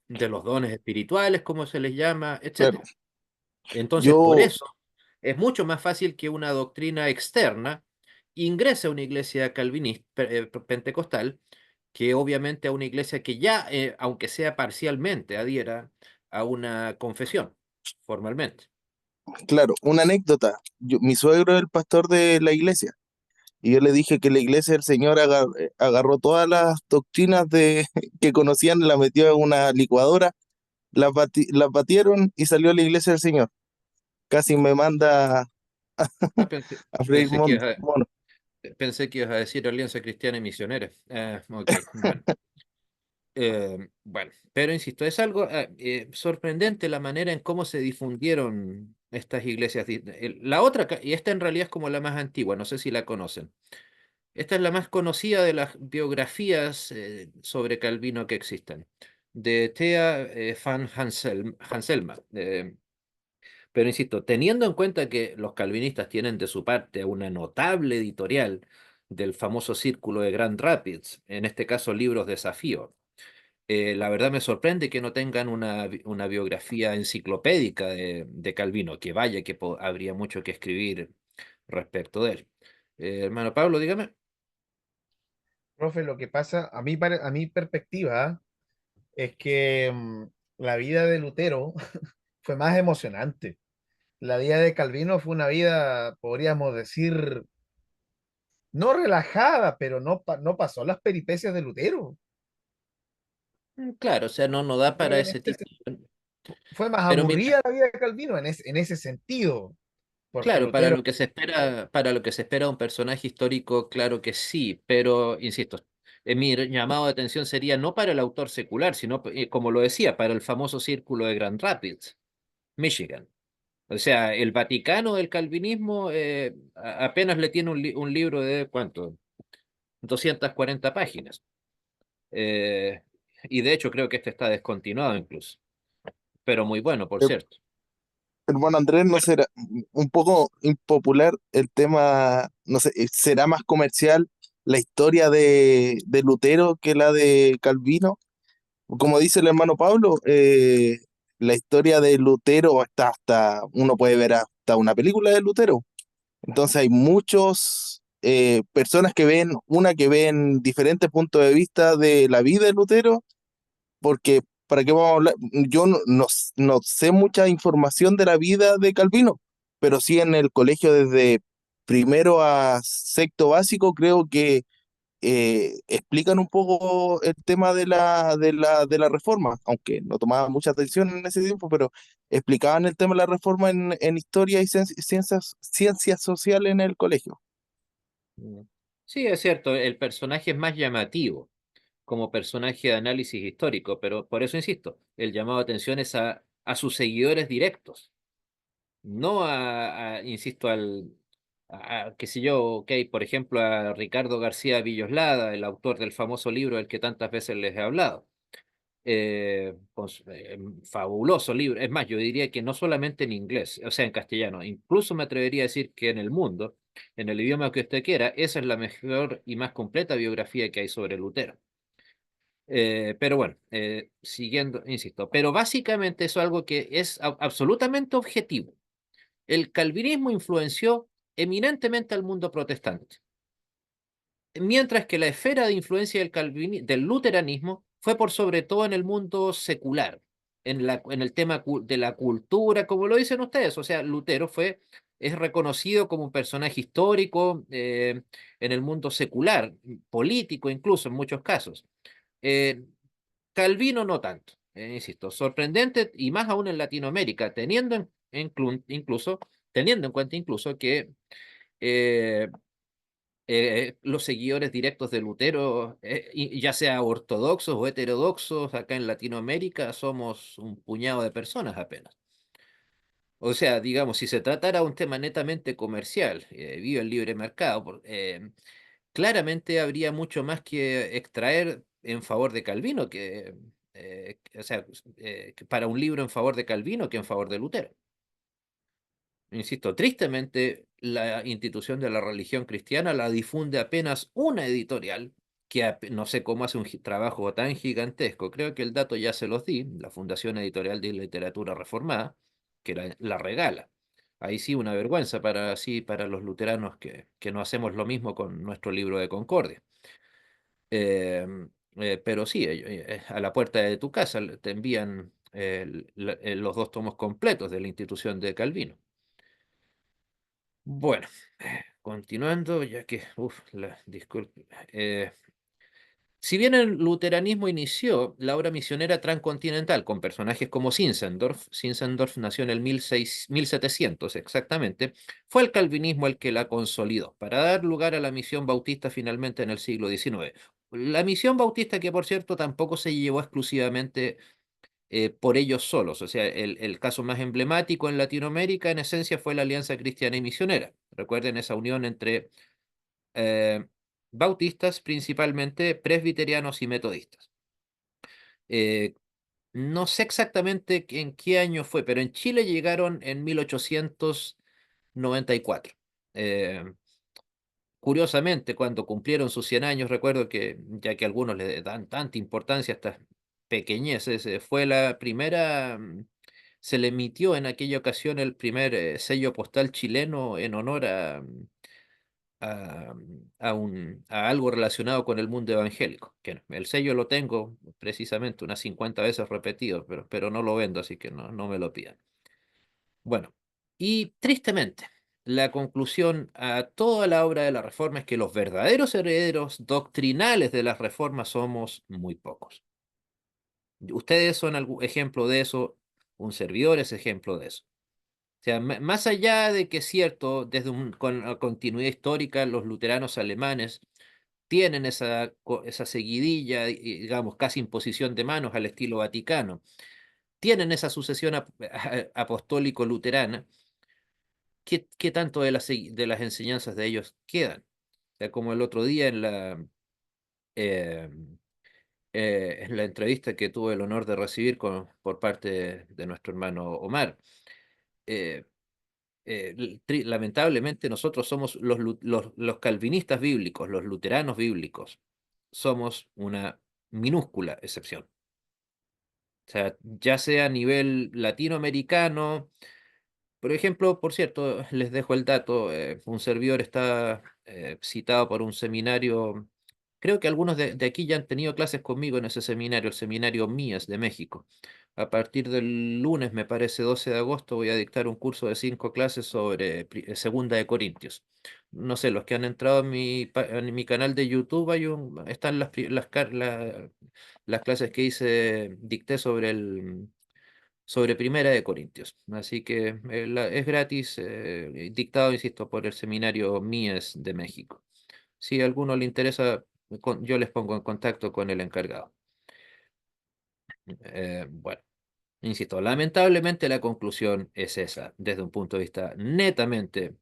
de los dones espirituales, como se les llama, Claro, etcétera. Entonces, por yo, eso es mucho más fácil que una doctrina externa ingrese a una iglesia calvinista, pentecostal, que obviamente a una iglesia que ya, aunque sea parcialmente, adhiera a una confesión formalmente. claro, una anécdota. Mi suegro es el pastor de la iglesia. Y yo le dije que la iglesia del Señor agarró todas las doctrinas que conocían, las metió en una licuadora, las batieron y salió la iglesia del Señor. Casi me manda Ah, pensé, a freír pensé que ibas a, mono. pensé que ibas a decir Alianza Cristiana y Misionera. Ok, bueno. Bueno, pero insisto, es algo sorprendente la manera en cómo se difundieron estas iglesias. La otra, y esta en realidad es como la más antigua, no sé si la conocen. Esta es la más conocida de las biografías sobre Calvino que existen, de Thea van Hanselma. Pero insisto, teniendo en cuenta que los calvinistas tienen de su parte una notable editorial del famoso Círculo de Grand Rapids, en este caso libros desafío, la verdad me sorprende que no tengan una biografía enciclopédica de Calvino, que vaya que habría mucho que escribir respecto de él. Hermano Pablo, dígame. Profe, lo que pasa, a mi perspectiva, es que la vida de Lutero fue más emocionante. La vida de Calvino fue una vida, podríamos decir, no relajada, pero no pasó las peripecias de Lutero. Claro, o sea, no da Creo para que en ese tipo. fue más Pero mira, aburrida la vida de Calvino en ese sentido, porque claro, para Lutero, lo que se espera, para lo que se espera un personaje histórico, claro que sí, pero insisto, mi llamado de atención sería no para el autor secular, sino, como lo decía, para el famoso círculo de Grand Rapids, Michigan. O sea, el Vaticano del calvinismo apenas le tiene un libro de, ¿cuánto? 240 páginas. Eh, y de hecho creo que este está descontinuado incluso, pero muy bueno, por eh, cierto. hermano Andrés, ¿no será un poco impopular el tema? No sé, ¿será más comercial la historia de Lutero que la de Calvino? Como dice el hermano Pablo, la historia de Lutero uno puede ver hasta una película de Lutero. Entonces hay muchos personas que ven diferentes puntos de vista de la vida de Lutero, porque ¿para qué vamos a hablar? Yo no sé mucha información de la vida de Calvino, pero sí en el colegio desde primero a sexto básico creo que explican un poco el tema de la reforma, aunque no tomaba mucha atención en ese tiempo, pero explicaban el tema de la reforma en historia y ciencias sociales en el colegio. Mm. Sí, es cierto, el personaje es más llamativo como personaje de análisis histórico, pero por eso insisto, el llamado de atención es a sus seguidores directos, no insisto, qué sé yo, ok, por ejemplo, a Ricardo García Villoslada, el autor del famoso libro del que tantas veces les he hablado. Fabuloso libro. Es más, yo diría que no solamente en inglés, o sea, en castellano, incluso me atrevería a decir que en el mundo, en el idioma que usted quiera, esa es la mejor y más completa biografía que hay sobre Lutero. Pero bueno, siguiendo, insisto, pero básicamente eso es algo que es absolutamente objetivo. El calvinismo influenció eminentemente al mundo protestante, mientras que la esfera de influencia del luteranismo fue por sobre todo en el mundo secular, en el tema de la cultura, como lo dicen ustedes. O sea, Lutero es reconocido como un personaje histórico en el mundo secular, político incluso en muchos casos. Eh, Calvino no tanto, insisto, sorprendente y más aún en Latinoamérica, incluso, teniendo en cuenta incluso que eh, los seguidores directos de Lutero, ya sea ortodoxos o heterodoxos, acá en Latinoamérica somos un puñado de personas apenas. O sea, digamos, si se tratara un tema netamente comercial, viva el libre mercado, claramente habría mucho más que extraer en favor de Calvino o sea, que para un libro en favor de Calvino que en favor de Lutero. Insisto, tristemente, la institución de la religión cristiana la difunde apenas una editorial que no sé cómo hace un trabajo tan gigantesco. Creo que el dato ya se los di, la Fundación Editorial de Literatura Reformada, que la regala. Ahí sí una vergüenza para los luteranos que no hacemos lo mismo con nuestro libro de Concordia. Pero sí, a la puerta de tu casa te envían los 2 tomos completos de la institución de Calvino. Bueno, continuando, ya que, disculpe. Si bien el luteranismo inició la obra misionera transcontinental con personajes como Zinzendorf nació en el 1700 exactamente, fue el calvinismo el que la consolidó, para dar lugar a la misión bautista finalmente en el siglo XIX. La misión bautista que, por cierto, tampoco se llevó exclusivamente por ellos solos. O sea, el caso más emblemático en Latinoamérica, en esencia, fue la Alianza Cristiana y Misionera. Recuerden esa unión entre eh, bautistas, principalmente presbiterianos y metodistas. Eh, no sé exactamente en qué año fue, pero en Chile llegaron en 1894. Eh, Curiosamente, cuando cumplieron sus 100 años, recuerdo que, ya que algunos le dan tanta importancia a estas pequeñeces, fue la primera, se le emitió en aquella ocasión el primer sello postal chileno en honor a algo relacionado con el mundo evangélico. Que el sello lo tengo precisamente unas 50 veces repetido, pero no lo vendo, así que no me lo pidan. Bueno, y tristemente, la conclusión a toda la obra de la Reforma es que los verdaderos herederos doctrinales de las reformas somos muy pocos. Ustedes son algún ejemplo de eso, un servidor es ejemplo de eso. O sea, más allá de que es cierto, desde con la continuidad histórica, los luteranos alemanes tienen esa seguidilla, digamos, casi imposición de manos al estilo vaticano, tienen esa sucesión apostólico-luterana. ¿Qué tanto de las enseñanzas de ellos quedan? O sea, como el otro día eh, en la entrevista que tuve el honor de recibir por parte de nuestro hermano Omar. eh, Lamentablemente nosotros somos los calvinistas bíblicos, los luteranos bíblicos, somos una minúscula excepción. O sea, ya sea a nivel latinoamericano, por ejemplo, por cierto, les dejo el dato, un servidor está citado por un seminario, creo que algunos de aquí ya han tenido clases conmigo en ese seminario, el seminario Mías de México. A partir del lunes, me parece 12 de agosto, voy a dictar un curso de 5 clases sobre Segunda de Corintios. No sé, los que han entrado en mi canal de YouTube, están las clases que dicté sobre Primera de Corintios. Así que es gratis, dictado, insisto, por el seminario Mies de México. Si a alguno le interesa, yo les pongo en contacto con el encargado. Bueno, insisto, lamentablemente la conclusión es esa, desde un punto de vista netamente,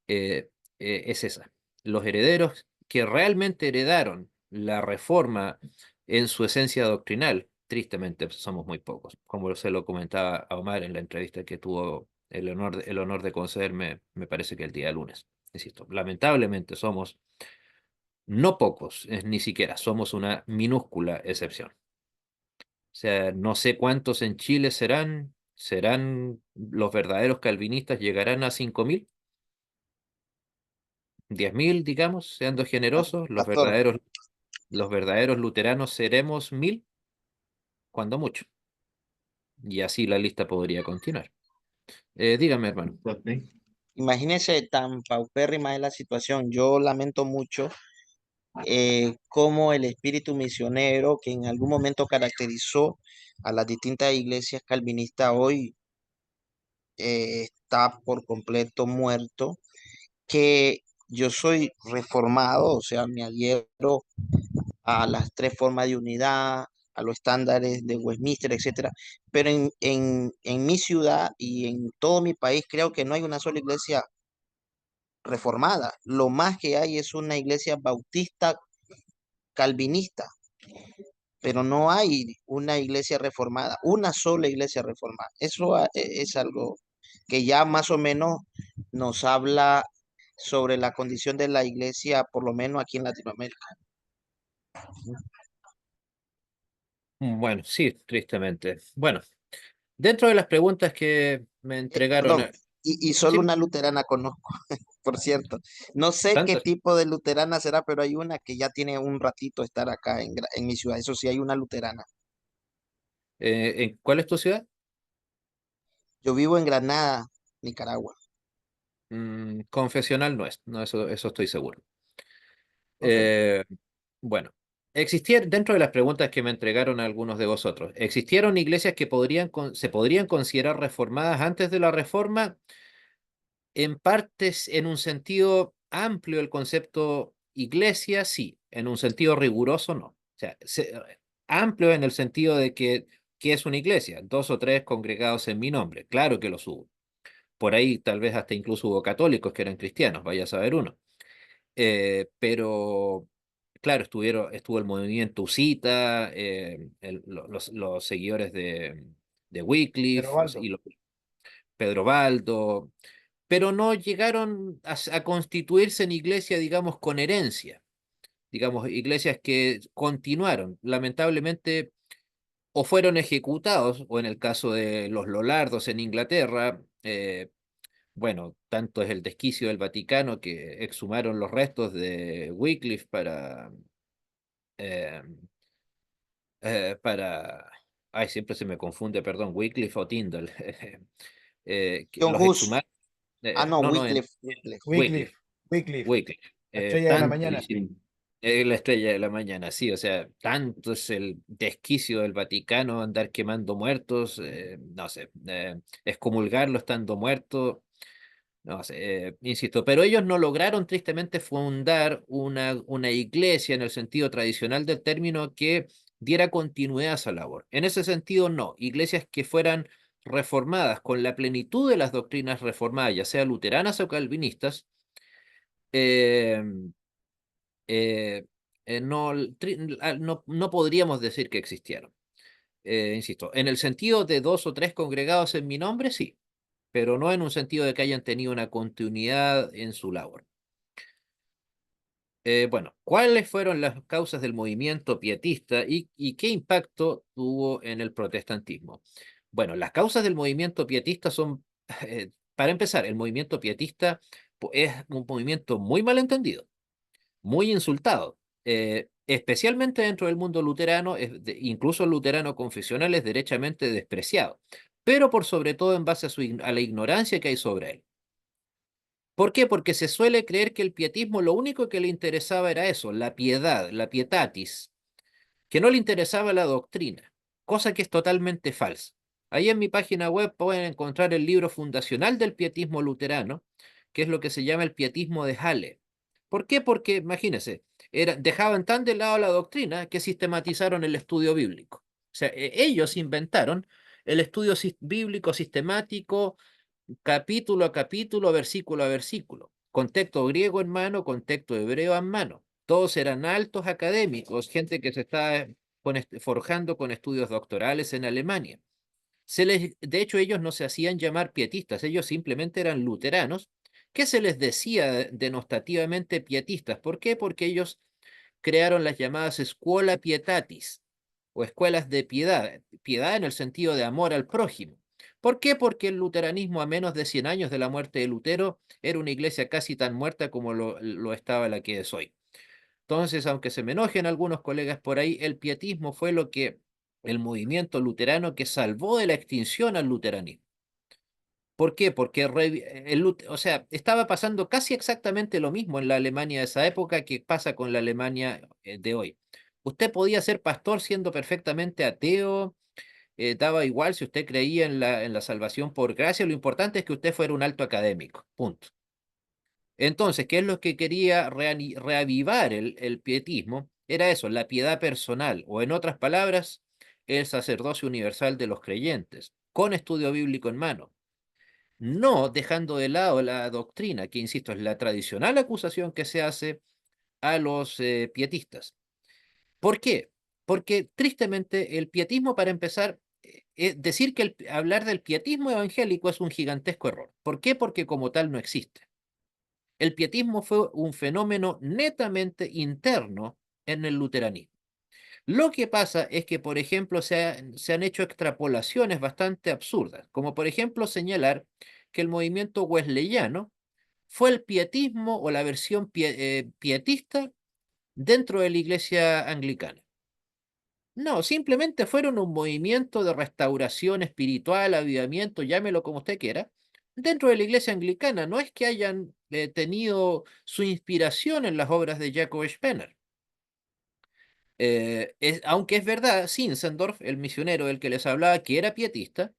eh, es esa. Los herederos que realmente heredaron la reforma en su esencia doctrinal, tristemente somos muy pocos, como se lo comentaba a Omar en la entrevista que tuvo el honor de concederme, me parece que el día lunes. Insisto, lamentablemente somos no pocos, ni siquiera, somos una minúscula excepción. O sea, no sé cuántos en Chile serán los verdaderos calvinistas, llegarán a 5.000, 10.000, digamos, siendo generosos, Pastor, los verdaderos luteranos seremos 1.000, cuando mucho. Y así la lista podría continuar. Dígame, hermano. imagínese tan paupérrima es la situación. Yo lamento mucho cómo el espíritu misionero que en algún momento caracterizó a las distintas iglesias calvinistas hoy está por completo muerto, que yo soy reformado, o sea, me adhiero a las 3 formas de unidad, a los estándares de Westminster, etcétera. Pero en mi ciudad y en todo mi país creo que no hay una sola iglesia reformada. Lo más que hay es una iglesia bautista calvinista, pero no hay una iglesia reformada, una sola iglesia reformada. Eso es algo que ya más o menos nos habla sobre la condición de la iglesia, por lo menos aquí en Latinoamérica. Bueno, sí, tristemente. Bueno, dentro de las preguntas que me entregaron, Perdón, y solo sí, una luterana conozco, por cierto. No sé qué tantas. tipo de luterana será, pero hay una que ya tiene un ratito estar acá en mi ciudad. Eso sí, hay una luterana. ¿Cuál es tu ciudad? Yo vivo en Granada, Nicaragua. Confesional no es, no, eso estoy seguro. Ok. Eh, bueno, dentro de las preguntas que me entregaron algunos de vosotros, ¿existieron iglesias que se podrían considerar reformadas antes de la reforma? En partes, en un sentido amplio, el concepto iglesia, sí, en un sentido riguroso, no. O sea, amplio en el sentido de que es una iglesia, dos o tres congregados en mi nombre, claro que los hubo. Por ahí tal vez hasta incluso hubo católicos que eran cristianos, vaya a saber uno. Pero, claro, estuvo el movimiento husita, los seguidores de Pero Wycliffe Baldo, Pedro Baldo, pero no llegaron a constituirse en iglesia, digamos, con herencia, digamos, iglesias que continuaron. Lamentablemente, o fueron ejecutados, o en el caso de los Lollardos en Inglaterra, bueno, tanto es el desquicio del Vaticano que exhumaron los restos de Wycliffe eh, para, ay, siempre se me confunde, perdón, Wycliffe o Tyndall, que John los Hus. exhumaron, Ah, no, no, no, Wycliffe. Wycliffe. Wycliffe, Wycliffe, Wycliffe, Wycliffe, la estrella de la tanto, mañana. Sí. la estrella de la mañana, sí, o sea, tanto es el desquicio del Vaticano andar quemando muertos, no sé, excomulgarlo estando muerto, no sé, insisto, pero ellos no lograron tristemente fundar una iglesia en el sentido tradicional del término que diera continuidad a esa labor. En ese sentido, no, iglesias que fueran reformadas con la plenitud de las doctrinas reformadas, ya sea luteranas o calvinistas, eh, eh, no podríamos decir que existieron. Insisto, en el sentido de dos o tres congregados en mi nombre, sí, pero no en un sentido de que hayan tenido una continuidad en su labor. Bueno, ¿cuáles fueron las causas del movimiento pietista y qué impacto tuvo en el protestantismo? Bueno, las causas del movimiento pietista son, para empezar, el movimiento pietista es un movimiento muy malentendido, muy insultado, especialmente dentro del mundo luterano, incluso el luterano confesional es derechamente despreciado, pero por sobre todo en base a la ignorancia que hay sobre él. ¿Por qué? Porque se suele creer que el pietismo lo único que le interesaba era eso, la piedad, la pietatis, que no le interesaba la doctrina, cosa que es totalmente falsa. Ahí en mi página web pueden encontrar el libro fundacional del pietismo luterano, que es lo que se llama el pietismo de Halle. ¿Por qué? Porque, imagínense, dejaban tan de lado la doctrina que sistematizaron el estudio bíblico. O sea, ellos inventaron el estudio bíblico sistemático capítulo a capítulo, versículo a versículo, con texto griego en mano, con texto hebreo en mano. Todos eran altos académicos, gente que se está forjando con estudios doctorales en Alemania. De hecho, ellos no se hacían llamar pietistas, ellos simplemente eran luteranos, que se les decía denostativamente pietistas. ¿Por qué? Porque ellos crearon las llamadas Scuola Pietatis, o escuelas de piedad, piedad en el sentido de amor al prójimo. ¿Por qué? Porque el luteranismo a menos de 100 años de la muerte de Lutero era una iglesia casi tan muerta como lo estaba la que es hoy. Entonces, aunque se me enojen algunos colegas por ahí, el pietismo fue el movimiento luterano que salvó de la extinción al luteranismo. ¿Por qué? Porque o sea, estaba pasando casi exactamente lo mismo en la Alemania de esa época que pasa con la Alemania de hoy. Usted podía ser pastor siendo perfectamente ateo, daba igual si usted creía en la salvación por gracia, lo importante es que usted fuera un alto académico, punto. Entonces, ¿qué es lo que quería reavivar el pietismo? Era eso, la piedad personal, o en otras palabras, el sacerdocio universal de los creyentes, con estudio bíblico en mano, no dejando de lado la doctrina, que insisto, es la tradicional acusación que se hace a los pietistas. ¿Por qué? Porque tristemente el pietismo, para empezar, decir que hablar del pietismo evangélico es un gigantesco error. ¿Por qué? Porque como tal no existe. El pietismo fue un fenómeno netamente interno en el luteranismo. Lo que pasa es que, por ejemplo, se han hecho extrapolaciones bastante absurdas, como por ejemplo señalar que el movimiento wesleyano fue el pietismo o la versión pietista dentro de la iglesia anglicana. No, simplemente fueron un movimiento de restauración espiritual, avivamiento, llámelo como usted quiera, dentro de la iglesia anglicana. No es que hayan tenido su inspiración en las obras de Jacob Spener. Aunque es verdad, Zinzendorf, el misionero del que les hablaba, que era pietista,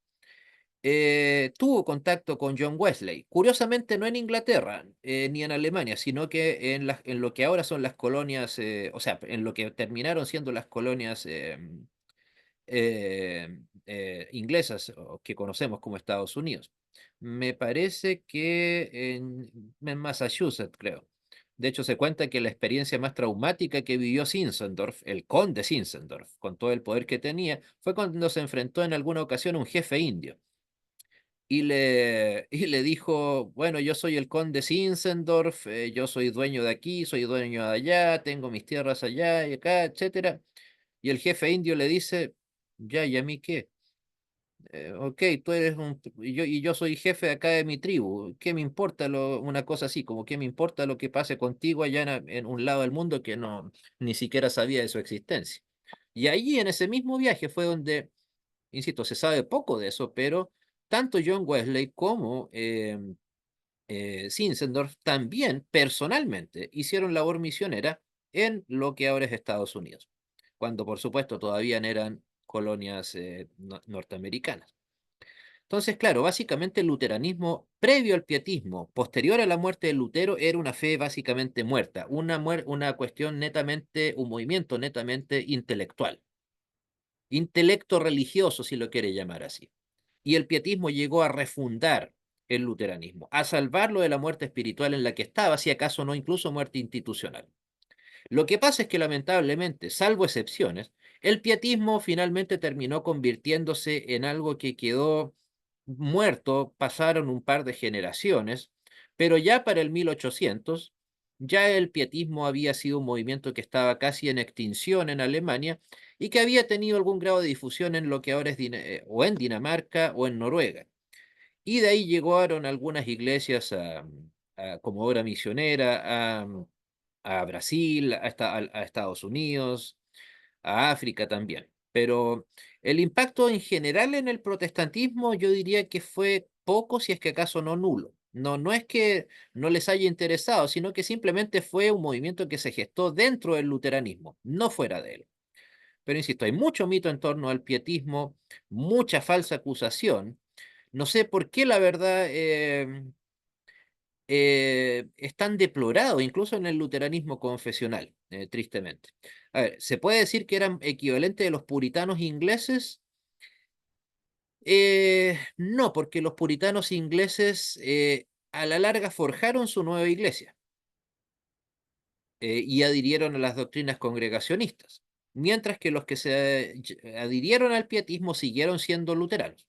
tuvo contacto con John Wesley. Curiosamente, no en Inglaterra ni en Alemania, sino que en lo que ahora son las colonias, o sea, en lo que terminaron siendo las colonias inglesas o que conocemos como Estados Unidos. Me parece que en Massachusetts, creo. De hecho, se cuenta que la experiencia más traumática que vivió Zinzendorf, el conde Zinzendorf, con todo el poder que tenía, fue cuando se enfrentó en alguna ocasión a un jefe indio. Y le dijo, bueno, yo soy el conde Zinzendorf, yo soy dueño de aquí, soy dueño de allá, tengo mis tierras allá y acá, etcétera. Y el jefe indio le dice, ya, ¿y a mí qué? Ok, tú eres y yo soy jefe de acá de mi tribu. ¿Qué me importa una cosa así? Como qué me importa lo que pase contigo allá en un lado del mundo que no ni siquiera sabía de su existencia. Y allí en ese mismo viaje fue donde, insisto, se sabe poco de eso, pero tanto John Wesley como Zinzendorf también personalmente hicieron labor misionera en lo que ahora es Estados Unidos, cuando por supuesto todavía no eran colonias norteamericanas. Entonces, claro, básicamente el luteranismo previo al pietismo, posterior a la muerte de Lutero, era una fe básicamente muerta, una cuestión netamente, un movimiento netamente intelectual, intelecto religioso, si lo quiere llamar así. Y el pietismo llegó a refundar el luteranismo, a salvarlo de la muerte espiritual en la que estaba, si acaso no incluso muerte institucional. Lo que pasa es que lamentablemente, salvo excepciones, el pietismo finalmente terminó convirtiéndose en algo que quedó muerto, pasaron un par de generaciones, pero ya para el 1800, ya el pietismo había sido un movimiento que estaba casi en extinción en Alemania y que había tenido algún grado de difusión en lo que ahora es o en Dinamarca o en Noruega. Y de ahí llegaron algunas iglesias como obra misionera a Brasil, a Estados Unidos, a África también. Pero el impacto en general en el protestantismo yo diría que fue poco, si es que acaso no nulo. No, no es que no les haya interesado, sino que simplemente fue un movimiento que se gestó dentro del luteranismo, no fuera de él. Pero insisto, hay mucho mito en torno al pietismo, mucha falsa acusación. No sé por qué la verdad es tan deplorado, incluso en el luteranismo confesional, tristemente. A ver, ¿se puede decir que eran equivalentes de los puritanos ingleses? No, porque los puritanos ingleses a la larga forjaron su nueva iglesia y adhirieron a las doctrinas congregacionistas, mientras que los que se adhirieron al pietismo siguieron siendo luteranos.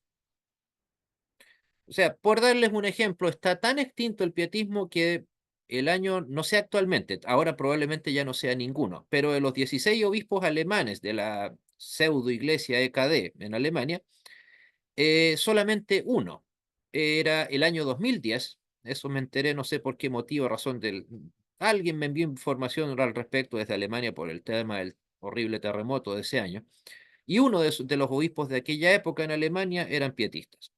O sea, por darles un ejemplo, está tan extinto el pietismo que el año, no sé actualmente, ahora probablemente ya no sea ninguno, pero de los 16 obispos alemanes de la pseudo iglesia EKD en Alemania, solamente uno era el año 2010. Eso me enteré, no sé por qué motivo, razón del... Alguien me envió información al respecto desde Alemania por el tema del horrible terremoto de ese año, y uno de los obispos de aquella época en Alemania eran pietistas.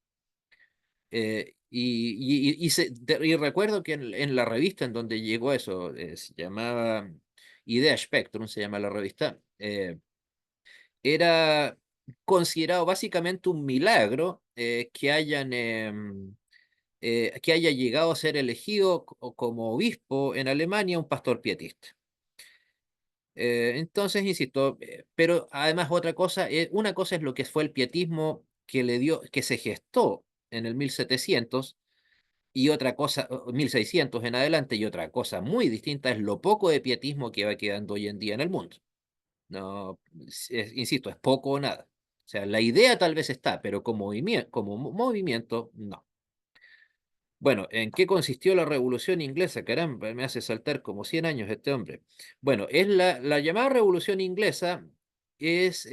Y recuerdo que en la revista en donde llegó eso, se llamaba Idea Spectrum, se llama la revista, era considerado básicamente un milagro que haya llegado a ser elegido como obispo en Alemania un pastor pietista. Entonces, insisto, pero además una cosa es lo que fue el pietismo que se gestó en el 1700 y otra cosa, 1600 en adelante, y otra cosa muy distinta es lo poco de pietismo que va quedando hoy en día en el mundo. No, insisto, es poco o nada. O sea, la idea tal vez está, pero como movimiento, no. Bueno, ¿en qué consistió la Revolución Inglesa? Caramba, me hace saltar como 100 años este hombre. Bueno, es la llamada Revolución Inglesa es,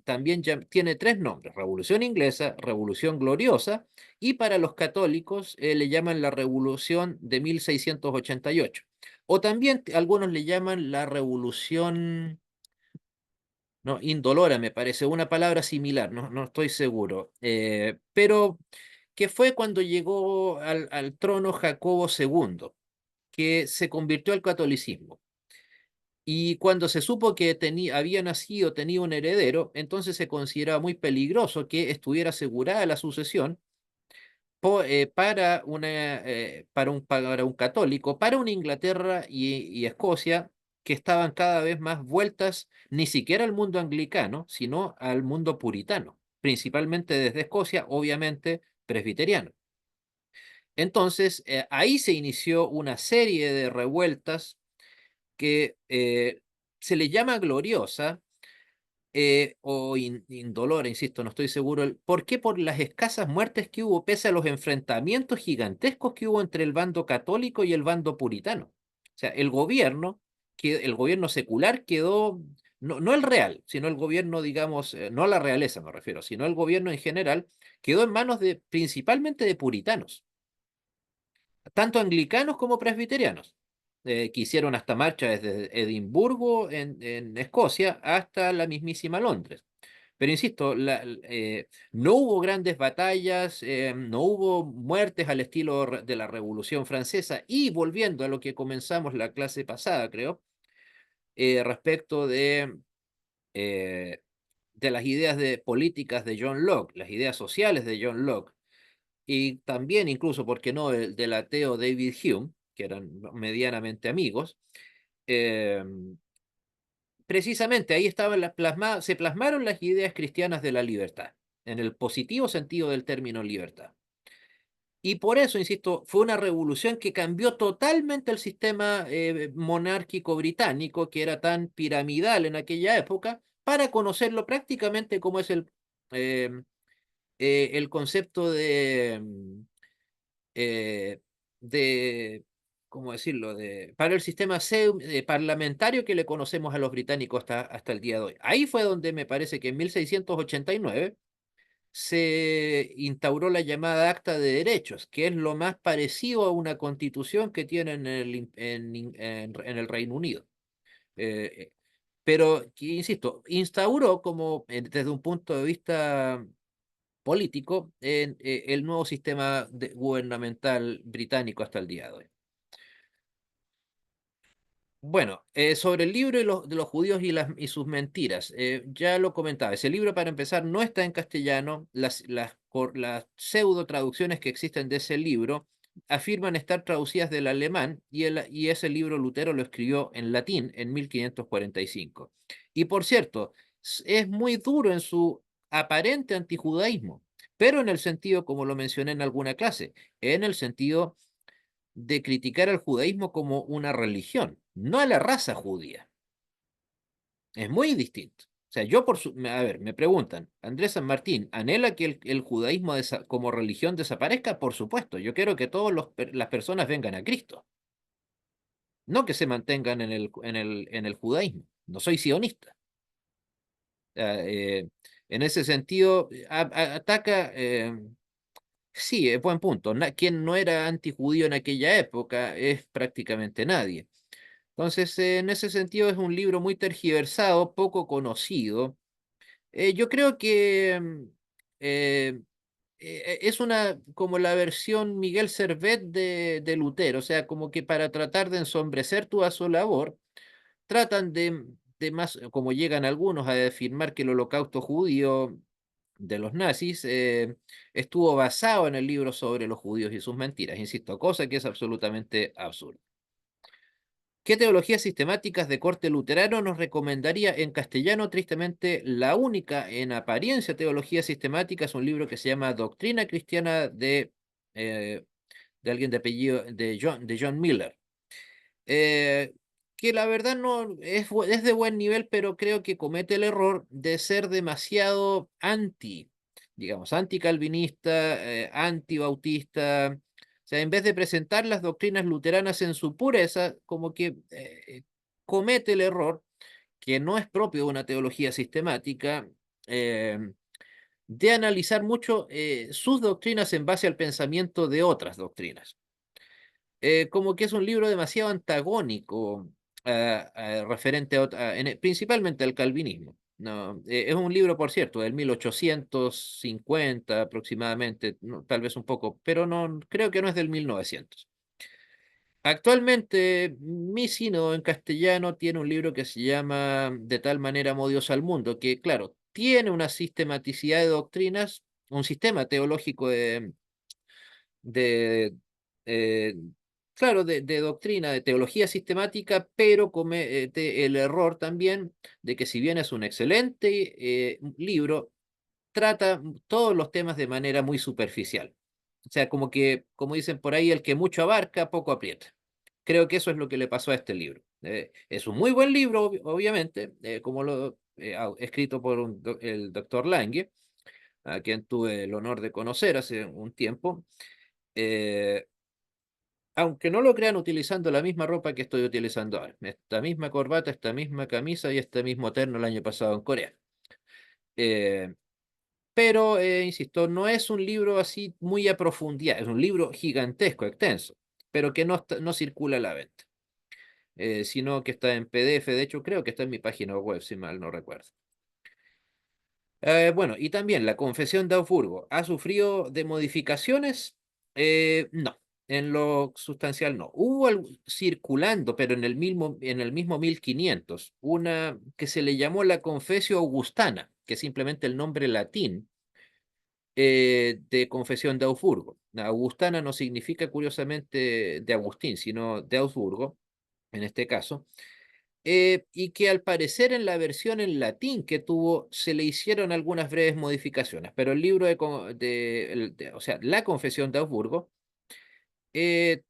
también tiene tres nombres: Revolución Inglesa, Revolución Gloriosa, y para los católicos le llaman la Revolución de 1688. O también algunos le llaman la Revolución, no, indolora, me parece, una palabra similar, no estoy seguro. Pero que fue cuando llegó al trono Jacobo II, que se convirtió al catolicismo. Y cuando se supo que había nacido, tenía un heredero, entonces se consideraba muy peligroso que estuviera asegurada la sucesión para un católico, para una Inglaterra y Escocia que estaban cada vez más vueltas ni siquiera al mundo anglicano, sino al mundo puritano, principalmente desde Escocia, obviamente presbiteriano. Entonces, ahí se inició una serie de revueltas que se le llama gloriosa, o indolora, insisto, no estoy seguro. ¿Por qué? Por las escasas muertes que hubo, pese a los enfrentamientos gigantescos que hubo entre el bando católico y el bando puritano. O sea, el gobierno secular quedó, no el real, sino el gobierno, digamos, no la realeza me refiero, sino el gobierno en general, quedó en manos principalmente de puritanos, tanto anglicanos como presbiterianos, que hicieron hasta marcha desde Edimburgo en Escocia hasta la mismísima Londres. Pero insisto, no hubo grandes batallas, no hubo muertes al estilo de la Revolución Francesa. Y volviendo a lo que comenzamos la clase pasada, creo, respecto eh, de las ideas políticas de John Locke, las ideas sociales de John Locke, y también incluso, ¿por qué no?, del ateo David Hume, que eran medianamente amigos. eh, Precisamente ahí se plasmaron las ideas cristianas de la libertad, en el positivo sentido del término libertad. Y por eso, insisto, fue una revolución que cambió totalmente el sistema monárquico británico, que era tan piramidal en aquella época, para conocerlo prácticamente como es eh, el concepto eh, de, ¿cómo decirlo?, para el sistema parlamentario que le conocemos a los británicos hasta el día de hoy. Ahí fue donde me parece que en 1689 se instauró la llamada Acta de Derechos, que es lo más parecido a una constitución que tienen en el Reino Unido. Eh, pero, insisto, instauró como, desde un punto de vista político, el nuevo sistema gubernamental británico hasta el día de hoy. Bueno, sobre el libro de los judíos y sus mentiras, ya lo comentaba, ese libro, para empezar, no está en castellano. Las pseudo traducciones que existen de ese libro afirman estar traducidas del alemán, y ese libro Lutero lo escribió en latín en 1545. Y por cierto, es muy duro en su aparente antijudaísmo, pero en el sentido, como lo mencioné en alguna clase, en el sentido de criticar al judaísmo como una religión, no a la raza judía. Es muy distinto. O sea, a ver, me preguntan, Andrés San Martín, ¿anhela que el judaísmo como religión desaparezca? Por supuesto, yo quiero que todas las personas vengan a Cristo, no que se mantengan en el judaísmo. No soy sionista. En ese sentido, ataca. Sí, es buen punto. Quien no era antijudío en aquella época es prácticamente nadie. Entonces, en ese sentido es un libro muy tergiversado, poco conocido. Yo creo que eh, es como la versión Miguel Servet de Lutero, o sea, como que para tratar de ensombrecer a su labor, tratan de más, como llegan algunos a afirmar que el holocausto judío de los nazis estuvo basado en el libro sobre los judíos y sus mentiras, insisto, cosa que es absolutamente absurda. ¿Qué teologías sistemáticas de corte luterano nos recomendaría en castellano? Tristemente, la única en apariencia teología sistemática es un libro que se llama Doctrina Cristiana eh, de alguien de apellido de John Miller. eh, que la verdad no es de buen nivel, pero creo que comete el error de ser demasiado digamos, anticalvinista, antibautista. O sea, en vez de presentar las doctrinas luteranas en su pureza, como que comete el error, que no es propio de una teología sistemática, de analizar mucho sus doctrinas en base al pensamiento de otras doctrinas. Como que es un libro demasiado antagónico referente principalmente al calvinismo. No, es un libro, por cierto, del 1850 aproximadamente, tal vez un poco, pero no, creo que no es del 1900. Actualmente, mi sínodo en castellano tiene un libro que se llama De tal manera amó Dios al mundo, que claro, tiene una sistematicidad de doctrinas, un sistema teológico de, eh, claro, de doctrina, de teología sistemática, pero comete el error también de que si bien es un excelente libro, trata todos los temas de manera muy superficial. O sea, como que, como dicen por ahí, el que mucho abarca, poco aprieta. Creo que eso es lo que le pasó a este libro. Es un muy buen libro, obviamente, como lo escrito por el doctor Lange, a quien tuve el honor de conocer hace un tiempo. eh, Aunque no lo crean, utilizando la misma ropa que estoy utilizando ahora. Esta misma corbata, esta misma camisa y este mismo terno el año pasado en Corea. Eh, pero, insisto, no es un libro así muy a profundidad, es un libro gigantesco, extenso, pero que no circula a la venta, sino que está en PDF. De hecho, creo que está en mi página web, si mal no recuerdo. Bueno, y también la Confesión de Augsburgo, ¿ha sufrido de modificaciones? No, en lo sustancial no. Hubo algo circulando, pero en el mismo 1500, una que se le llamó la Confesio Augustana, que es simplemente el nombre latín de Confesión de Augsburgo. La Augustana no significa curiosamente de Agustín, sino de Augsburgo, en este caso, y que al parecer en la versión en latín que tuvo se le hicieron algunas breves modificaciones, pero el libro o sea, la Confesión de Augsburgo eh,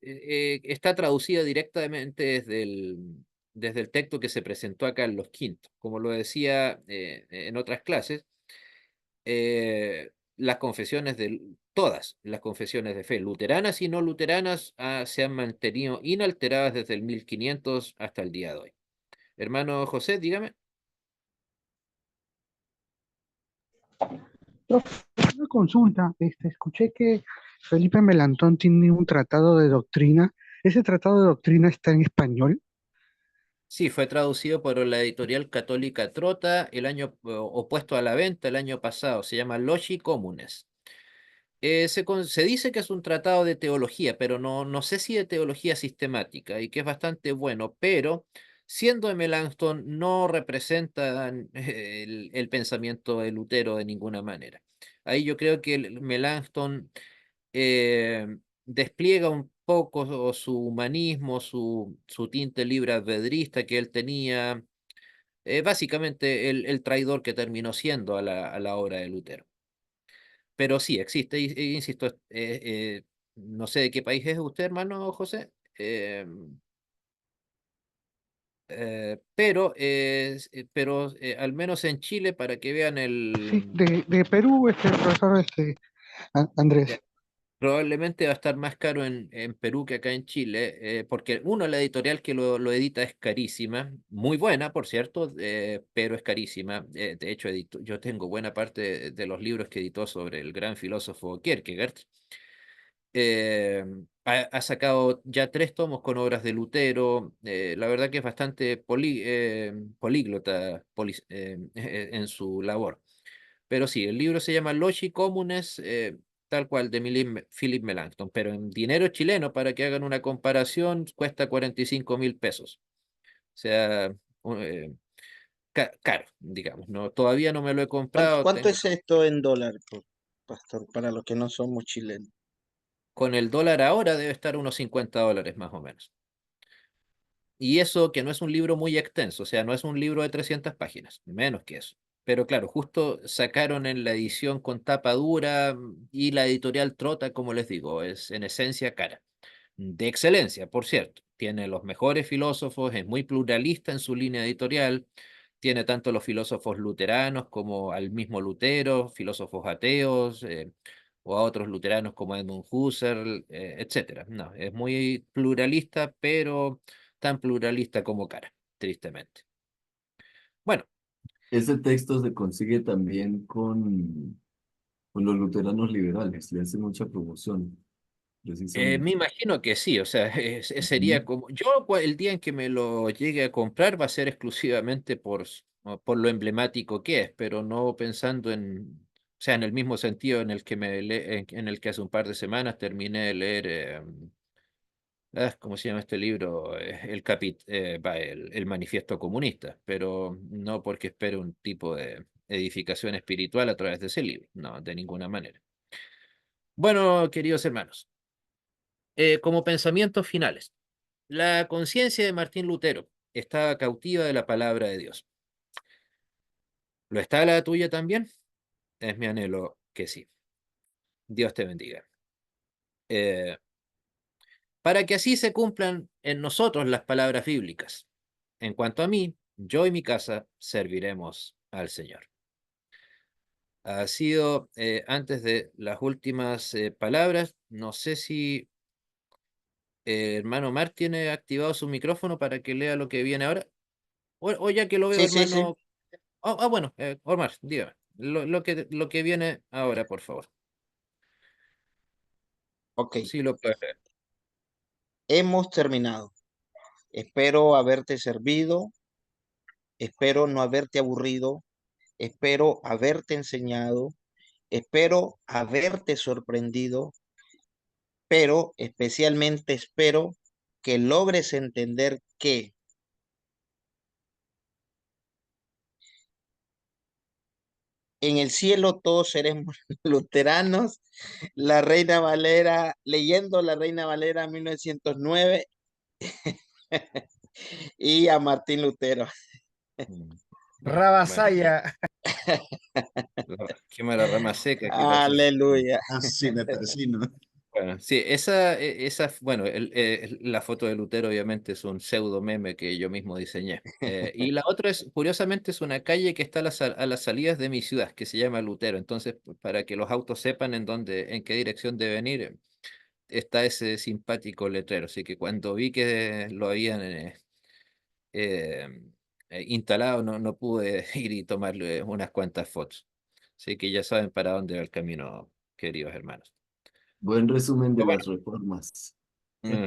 está traducida directamente desde el texto que se presentó acá en los quintos. Como lo decía en otras clases, las confesiones todas las confesiones de fe, luteranas y no luteranas, se han mantenido inalteradas desde el 1500 hasta el día de hoy. Hermano José, dígame. Una consulta, escuché que Felipe Melanchthon tiene un tratado de doctrina. ¿Ese tratado de doctrina está en español? Sí, fue traducido por la editorial católica Trota el año opuesto a la venta el año pasado. Se llama Logi Communes. Se dice que es un tratado de teología, pero no sé si de teología sistemática y que es bastante bueno, pero siendo de Melanchthon no representan el pensamiento de Lutero de ninguna manera. Ahí yo creo que Melanchthon despliega un poco su humanismo, su tinte libre albedrista que él tenía, básicamente el traidor que terminó siendo a la obra de Lutero. Pero sí, existe, insisto, no sé de qué país es usted, hermano José, pero al menos en Chile, para que vean Sí, de Perú, profesor Andrés. probablemente va a estar más caro en Perú que acá en Chile, porque uno, la editorial que lo edita es carísima, muy buena, por cierto, pero es carísima. De hecho, yo tengo buena parte de los libros que editó sobre el gran filósofo Kierkegaard. Ha sacado ya 3 tomos con obras de Lutero. La verdad que es bastante políglota en su labor. Pero sí, el libro se llama Loci Communes, tal cual, de Philip Melanchthon, pero en dinero chileno, para que hagan una comparación, cuesta 45.000 pesos. O sea, caro, digamos. No, todavía no me lo he comprado. ¿Cuánto es esto en dólares, pastor, para los que no somos chilenos? Con el dólar ahora debe estar unos $50 más o menos. Y eso que no es un libro muy extenso, o sea, no es un libro de 300 páginas, menos que eso. Pero claro, justo sacaron en la edición con tapa dura y la editorial Trota, como les digo, es en esencia cara. De excelencia, por cierto. Tiene los mejores filósofos, es muy pluralista en su línea editorial. Tiene tanto los filósofos luteranos como al mismo Lutero, filósofos ateos, o a otros luteranos como Edmund Husserl, etcétera. No, es muy pluralista, pero tan pluralista como cara, tristemente. Bueno, Ese texto se consigue también con los luteranos liberales, le hacen mucha promoción, me precisamente. imagino que sí, o sea, sería Ujú. como, yo el día en que me lo llegue a comprar va a ser exclusivamente por lo emblemático que es, pero no pensando o sea, en el mismo sentido en el que en el que hace un par de semanas terminé de leer, ¿cómo se llama este libro? El Manifiesto Comunista, pero no porque espero un tipo de edificación espiritual a través de ese libro, no, de ninguna manera. Bueno, queridos hermanos, como pensamientos finales. La conciencia de Martín Lutero estaba cautiva de la palabra de Dios. ¿Lo está la tuya también? Es mi anhelo que sí. Dios te bendiga. Eh, para que así se cumplan en nosotros las palabras bíblicas. En cuanto a mí, yo y mi casa serviremos al Señor. Ha sido, antes de las últimas palabras, no sé si hermano Mar tiene activado su micrófono para que lea lo que viene ahora. O ya que lo veo, Sí, sí, sí. hermano. Bueno, Omar, dígame. Lo que viene ahora, por favor. Ok, Sí, lo puedes leer. hemos terminado. Espero haberte servido, espero no haberte aburrido, espero haberte enseñado, espero haberte sorprendido, pero especialmente espero que logres entender que en el cielo todos seremos luteranos. La Reina Valera, leyendo la Reina Valera 1909 y a Martín Lutero. Ya, bueno, Rabasaya. quema la rama seca, aquí la frase. Aleluya. Así me persino. Bueno, sí, bueno, la foto de Lutero obviamente es un pseudo meme que yo mismo diseñé. Y la otra es, curiosamente, es una calle que está a las salidas de mi ciudad, que se llama Lutero. Entonces, para que los autos sepan en qué dirección deben ir, está ese simpático letrero. Así que cuando vi que lo habían eh, instalado, no pude ir y tomarle unas cuantas fotos. Así que ya saben para dónde va el camino, queridos hermanos. Buen resumen de Pero bueno, las reformas.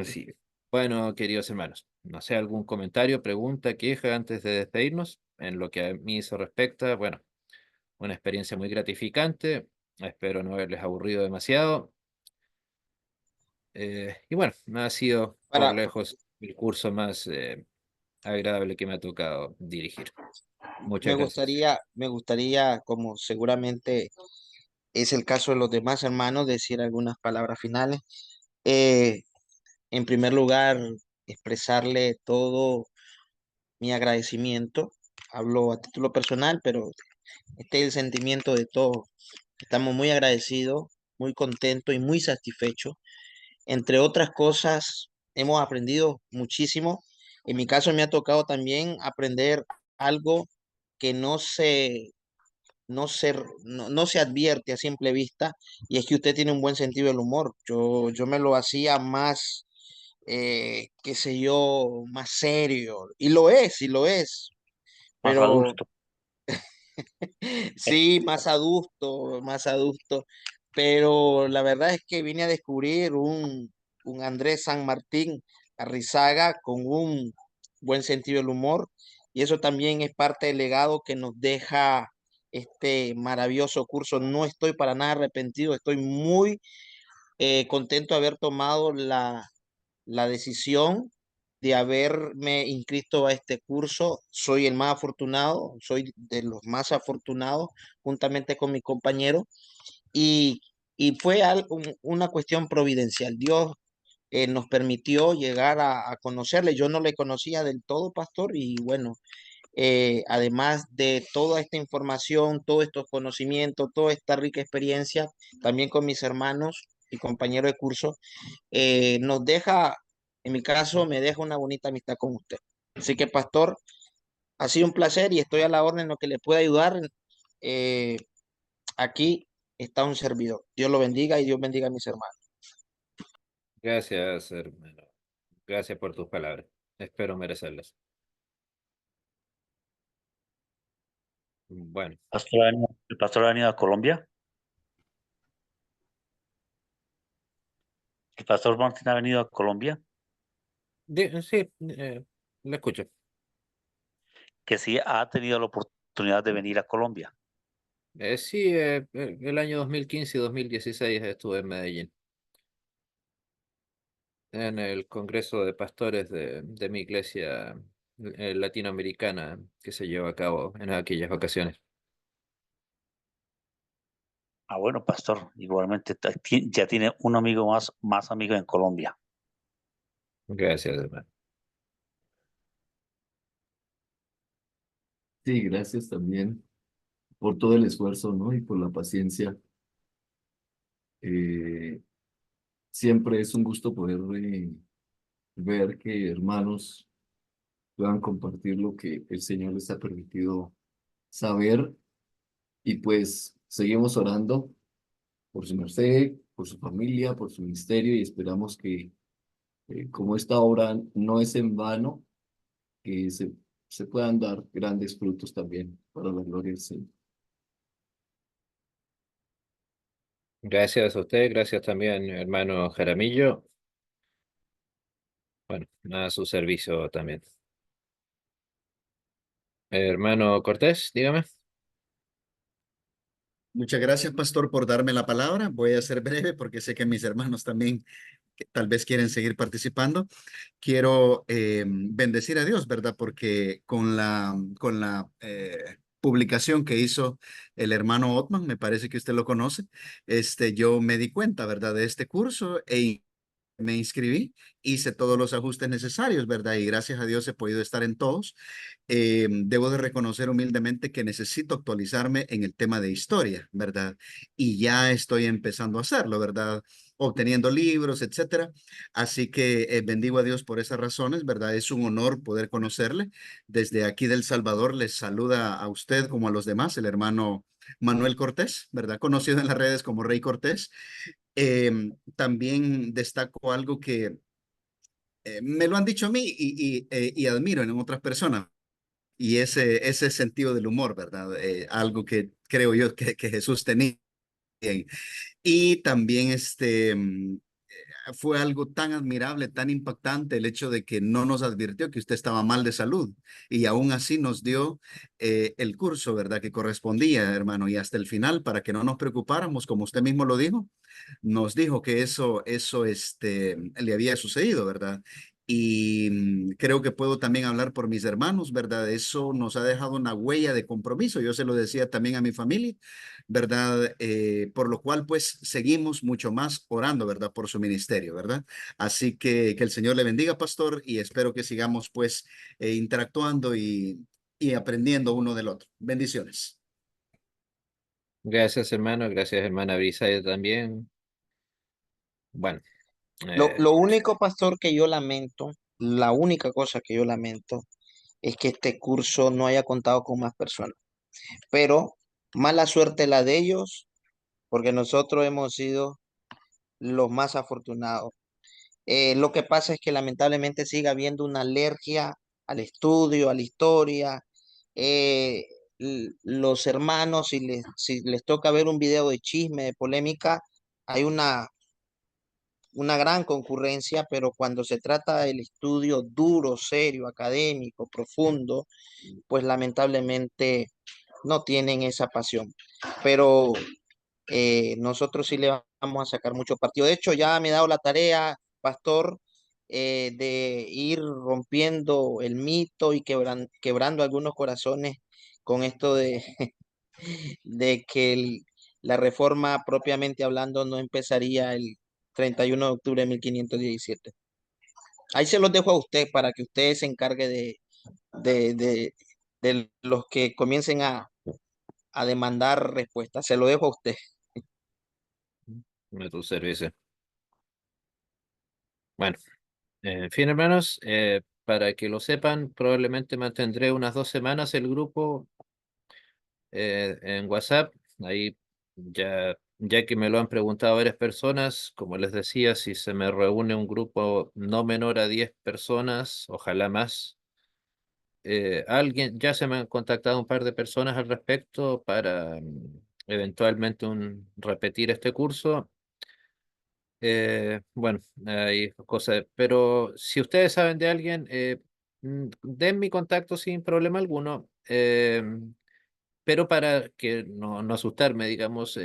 sí. Bueno, queridos hermanos, no sé, algún comentario, pregunta, queja antes de despedirnos. En lo que a mí se respecta, bueno, una experiencia muy gratificante. Espero no haberles aburrido demasiado. Y bueno, ha sido por Para, lejos el curso más agradable que me ha tocado dirigir. Muchas gracias. me gustaría, como seguramente es el caso de los demás hermanos, decir algunas palabras finales. Eh, en primer lugar, expresarle todo mi agradecimiento. Hablo a título personal, pero este es el sentimiento de todos. Estamos muy agradecidos, muy contentos y muy satisfechos. Entre otras cosas, hemos aprendido muchísimo. En mi caso me ha tocado también aprender algo que no se advierte a simple vista, y es que usted tiene un buen sentido del humor. Yo me lo hacía más, qué sé yo, más serio, y lo es, Más pero adusto. sí, más adusto, pero la verdad es que vine a descubrir un Andrés San Martín Arrizaga con un buen sentido del humor, y eso también es parte del legado que nos deja este maravilloso curso. No estoy para nada arrepentido, estoy muy contento de haber tomado la decisión de haberme inscrito a este curso. Soy el más afortunado, soy de los más afortunados, juntamente con mi compañero, y, y fue una cuestión providencial. Dios nos permitió llegar a conocerle. Yo no le conocía del todo, pastor, y bueno, además de toda esta información, todos estos conocimientos, toda esta rica experiencia, también con mis hermanos y compañeros de curso, nos deja, en mi caso, me deja una bonita amistad con usted. Así que, pastor, ha sido un placer y estoy a la orden en lo que le pueda ayudar. Eh, aquí está un servidor. Dios lo bendiga y Dios bendiga a mis hermanos. Gracias, hermano. Gracias por tus palabras. Espero merecerlas. Bueno, ¿El pastor ha venido a Colombia? ¿El pastor Martín ha venido a Colombia? sí, lo escucho. Que sí ha tenido la oportunidad de venir a Colombia. Sí, el año 2015 y 2016 estuve en Medellín, en el Congreso de Pastores de mi iglesia latinoamericana que se llevó a cabo en aquellas ocasiones. Ah, bueno, pastor, igualmente ya tiene un amigo más amigo en Colombia. Gracias, hermano. Sí, gracias también por todo el esfuerzo, ¿no? Y por la paciencia. Eh, Siempre es un gusto poder ver que hermanos puedan compartir lo que el Señor les ha permitido saber y pues seguimos orando por su merced, por su familia, por su ministerio y esperamos que como esta obra no es en vano, que se puedan dar grandes frutos también para la gloria del Señor. Gracias a usted, gracias también, hermano Jaramillo. Bueno, a su servicio también. Hermano Cortés, dígame. Muchas gracias, pastor, por darme la palabra. Voy a ser breve porque sé que mis hermanos también que tal vez quieren seguir participando. Quiero bendecir a Dios, ¿verdad? Porque con la publicación que hizo el hermano Otman, me parece que usted lo conoce, yo me di cuenta, ¿verdad? De este curso me inscribí, hice todos los ajustes necesarios, ¿verdad? Y gracias a Dios he podido estar en todos. Debo de reconocer humildemente que necesito actualizarme en el tema de historia, ¿verdad? Y ya estoy empezando a hacerlo, ¿verdad? Obteniendo libros, etcétera. Así que bendigo a Dios por esas razones, ¿verdad? Es un honor poder conocerle. Desde aquí del Salvador les saluda a usted como a los demás, el hermano Manuel Cortés, ¿verdad? Conocido en las redes como Rey Cortés. También destaco algo que me lo han dicho a mí y admiro en otras personas, y ese sentido del humor, ¿verdad? Algo que creo yo que Jesús tenía. Y también fue algo tan admirable, tan impactante el hecho de que no nos advirtió que usted estaba mal de salud y aún así nos dio el curso, ¿verdad? Que correspondía, hermano, y hasta el final, para que no nos preocupáramos, como usted mismo lo dijo, nos dijo que eso le había sucedido, ¿verdad? Y creo que puedo también hablar por mis hermanos, ¿verdad? Eso nos ha dejado una huella de compromiso. Yo se lo decía también a mi familia, ¿verdad? Por lo cual, pues, seguimos mucho más orando, ¿verdad? Por su ministerio, ¿verdad? Así que el Señor le bendiga, pastor, y espero que sigamos, pues, interactuando y aprendiendo uno del otro. Bendiciones. Gracias, hermano. Gracias, hermana Brisaida también. Bueno, Lo único, pastor, que yo lamento, la única cosa que yo lamento es que este curso no haya contado con más personas. Pero mala suerte la de ellos, porque nosotros hemos sido los más afortunados. Lo que pasa es que lamentablemente sigue habiendo una alergia al estudio, a la historia. Eh, los hermanos, si les toca ver un video de chisme, de polémica, hay una gran concurrencia, pero cuando se trata del estudio duro, serio, académico, profundo, pues lamentablemente no tienen esa pasión. Pero nosotros sí le vamos a sacar mucho partido. De hecho, ya me he dado la tarea, pastor, de ir rompiendo el mito y quebrando algunos corazones con esto de que la reforma propiamente hablando no empezaría el 31 de octubre de 1517. Ahí se los dejo a usted para que usted se encargue de, de, de los que comiencen a demandar respuestas. Se lo dejo a usted. a tu servicio. Bueno, en fin, hermanos, para que lo sepan, probablemente mantendré unas 2 semanas el grupo en WhatsApp. Ahí ya ya que me lo han preguntado varias personas, como les decía, si se me reúne un grupo no menor a 10 personas, ojalá más. Ya se me han contactado un par de personas al respecto para eventualmente repetir este curso. Bueno, hay cosas, pero si ustedes saben de alguien, den mi contacto sin problema alguno. Pero para que no asustarme, digamos,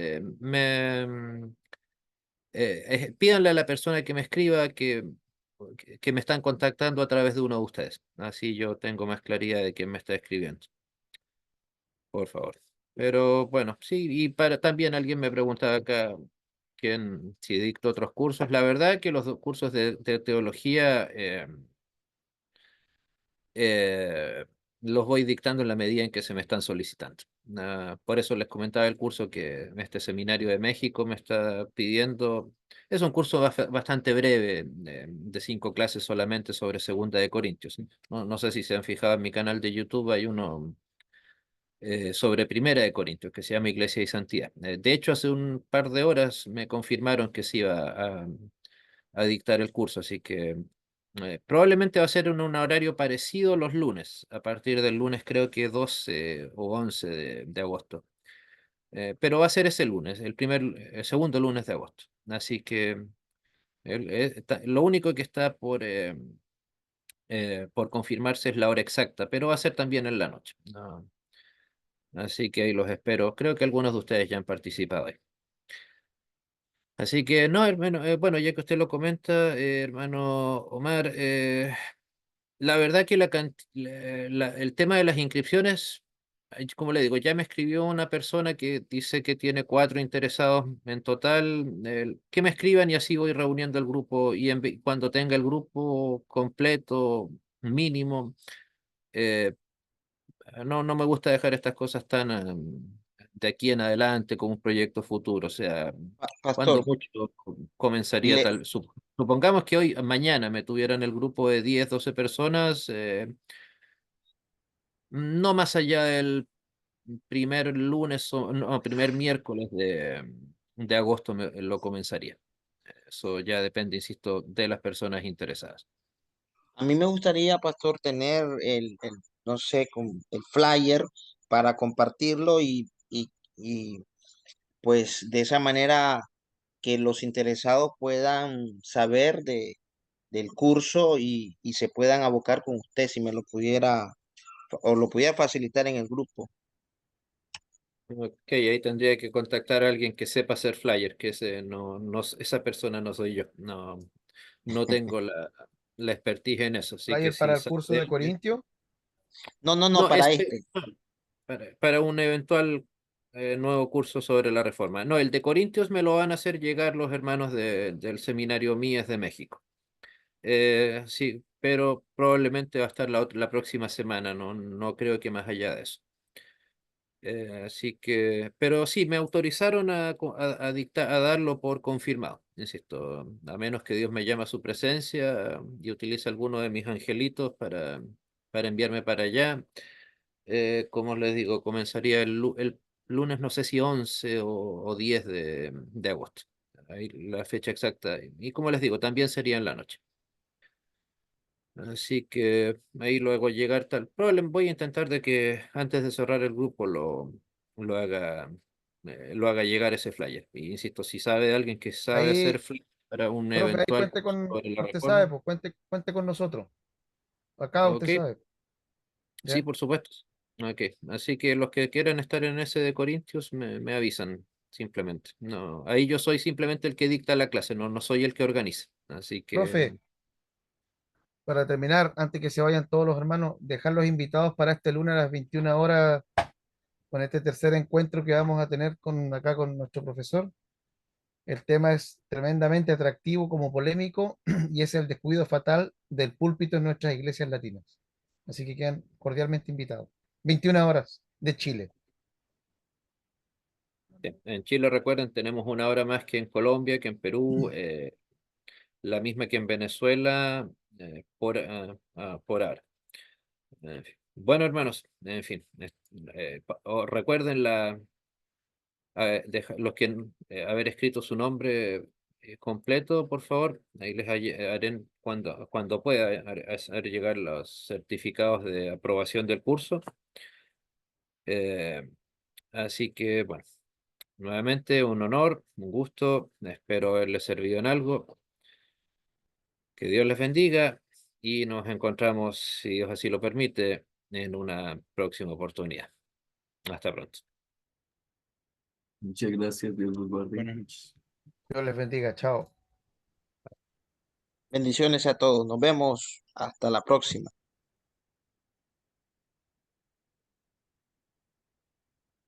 pídanle a la persona que me escriba que me están contactando a través de uno de ustedes. Así yo tengo más claridad de quién me está escribiendo, por favor. Pero bueno, sí, y para también alguien me preguntaba acá si dicto otros cursos. La verdad que los cursos de teología eh, los voy dictando en la medida en que se me están solicitando. Por eso les comentaba el curso que este seminario de México me está pidiendo. Es un curso bastante breve, de 5 clases solamente sobre Segunda de Corintios. No sé si se han fijado en mi canal de YouTube, hay uno sobre Primera de Corintios que se llama Iglesia y Santidad. De hecho, hace un par de horas me confirmaron que se iba a dictar el curso, así que probablemente va a ser en un horario parecido los lunes, a partir del lunes creo que 12 o 11 de agosto. Pero va a ser ese lunes, el segundo lunes de agosto. Así que lo único que está por confirmarse es la hora exacta, pero va a ser también en la noche. Así que ahí los espero. Creo que algunos de ustedes ya han participado ahí. Así que no, hermano, bueno, ya que usted lo comenta, hermano Omar, la verdad que el tema de las inscripciones, como le digo, ya me escribió una persona que dice que tiene 4 interesados en total, que me escriban y así voy reuniendo el grupo y cuando tenga el grupo completo, mínimo, eh, no me gusta dejar estas cosas tan de aquí en adelante como un proyecto futuro, o sea, cuando Pastor, mucho comenzaría le, supongamos que mañana me tuvieran el grupo de 10 12 personas, no más allá del primer lunes o no, primer miércoles de agosto lo comenzaría. Eso ya depende, insisto, de las personas interesadas. a mí me gustaría, Pastor, tener no sé, el flyer para compartirlo y pues de esa manera que los interesados puedan saber del curso y se puedan abocar con usted si me lo pudiera o lo pudiera facilitar en el grupo. Ok, ahí tendría que contactar a alguien que sepa hacer flyer, que esa persona no soy yo. No tengo la expertise en eso, así que Flyer si para el sabe curso de de alguien. Corintio. No, No, para este. para un eventual nuevo curso sobre la reforma. No, el de Corintios me lo van a hacer llegar los hermanos del seminario Mías de México. Sí, pero probablemente va a estar la próxima semana, no creo que más allá de eso. Así que, pero sí, me autorizaron a darlo por confirmado, insisto, a menos que Dios me llame a su presencia y utilice alguno de mis angelitos para enviarme para allá. Como les digo, comenzaría el lunes, no sé si 11 o 10 de agosto. Ahí la fecha exacta. Y como les digo, también sería en la noche. Así que ahí luego llegar tal. Probablemente voy a intentar de que antes de cerrar el grupo lo haga, lo haga llegar ese flyer. Y insisto, si sabe de alguien que sabe hacer Ahí, flyer para un profe, ahí eventual cuente curso con, sobre la usted sabe, reforma, pues cuente con nosotros. Acá usted ok, sabe. sí, ¿Ya? por supuesto. Ok, así que los que quieran estar en ese de Corintios me avisan simplemente. No, ahí yo soy simplemente el que dicta la clase, no soy el que organiza. Así que, Profe, para terminar, antes que se vayan todos los hermanos, dejar los invitados para este lunes a las 21 horas con este tercer encuentro que vamos a tener acá con nuestro profesor. El tema es tremendamente atractivo como polémico y es el descuido fatal del púlpito en nuestras iglesias latinas. Así que quedan cordialmente invitados. 21 horas de Chile. en Chile, recuerden, tenemos una hora más que en Colombia, que en Perú, la misma que en Venezuela, por ahora. En fin. Bueno, hermanos, en fin, recuerden los que haber escrito su nombre completo, por favor. Ahí les haré cuando pueda hacer llegar los certificados de aprobación del curso. Eh, Así que, bueno, nuevamente un honor, un gusto. Espero haberles servido en algo. Que Dios les bendiga y nos encontramos, si Dios así lo permite, en una próxima oportunidad. Hasta pronto. Muchas gracias, Dios los guarde. Buenas noches. Dios les bendiga, chao. Bendiciones a todos. Nos vemos hasta la próxima.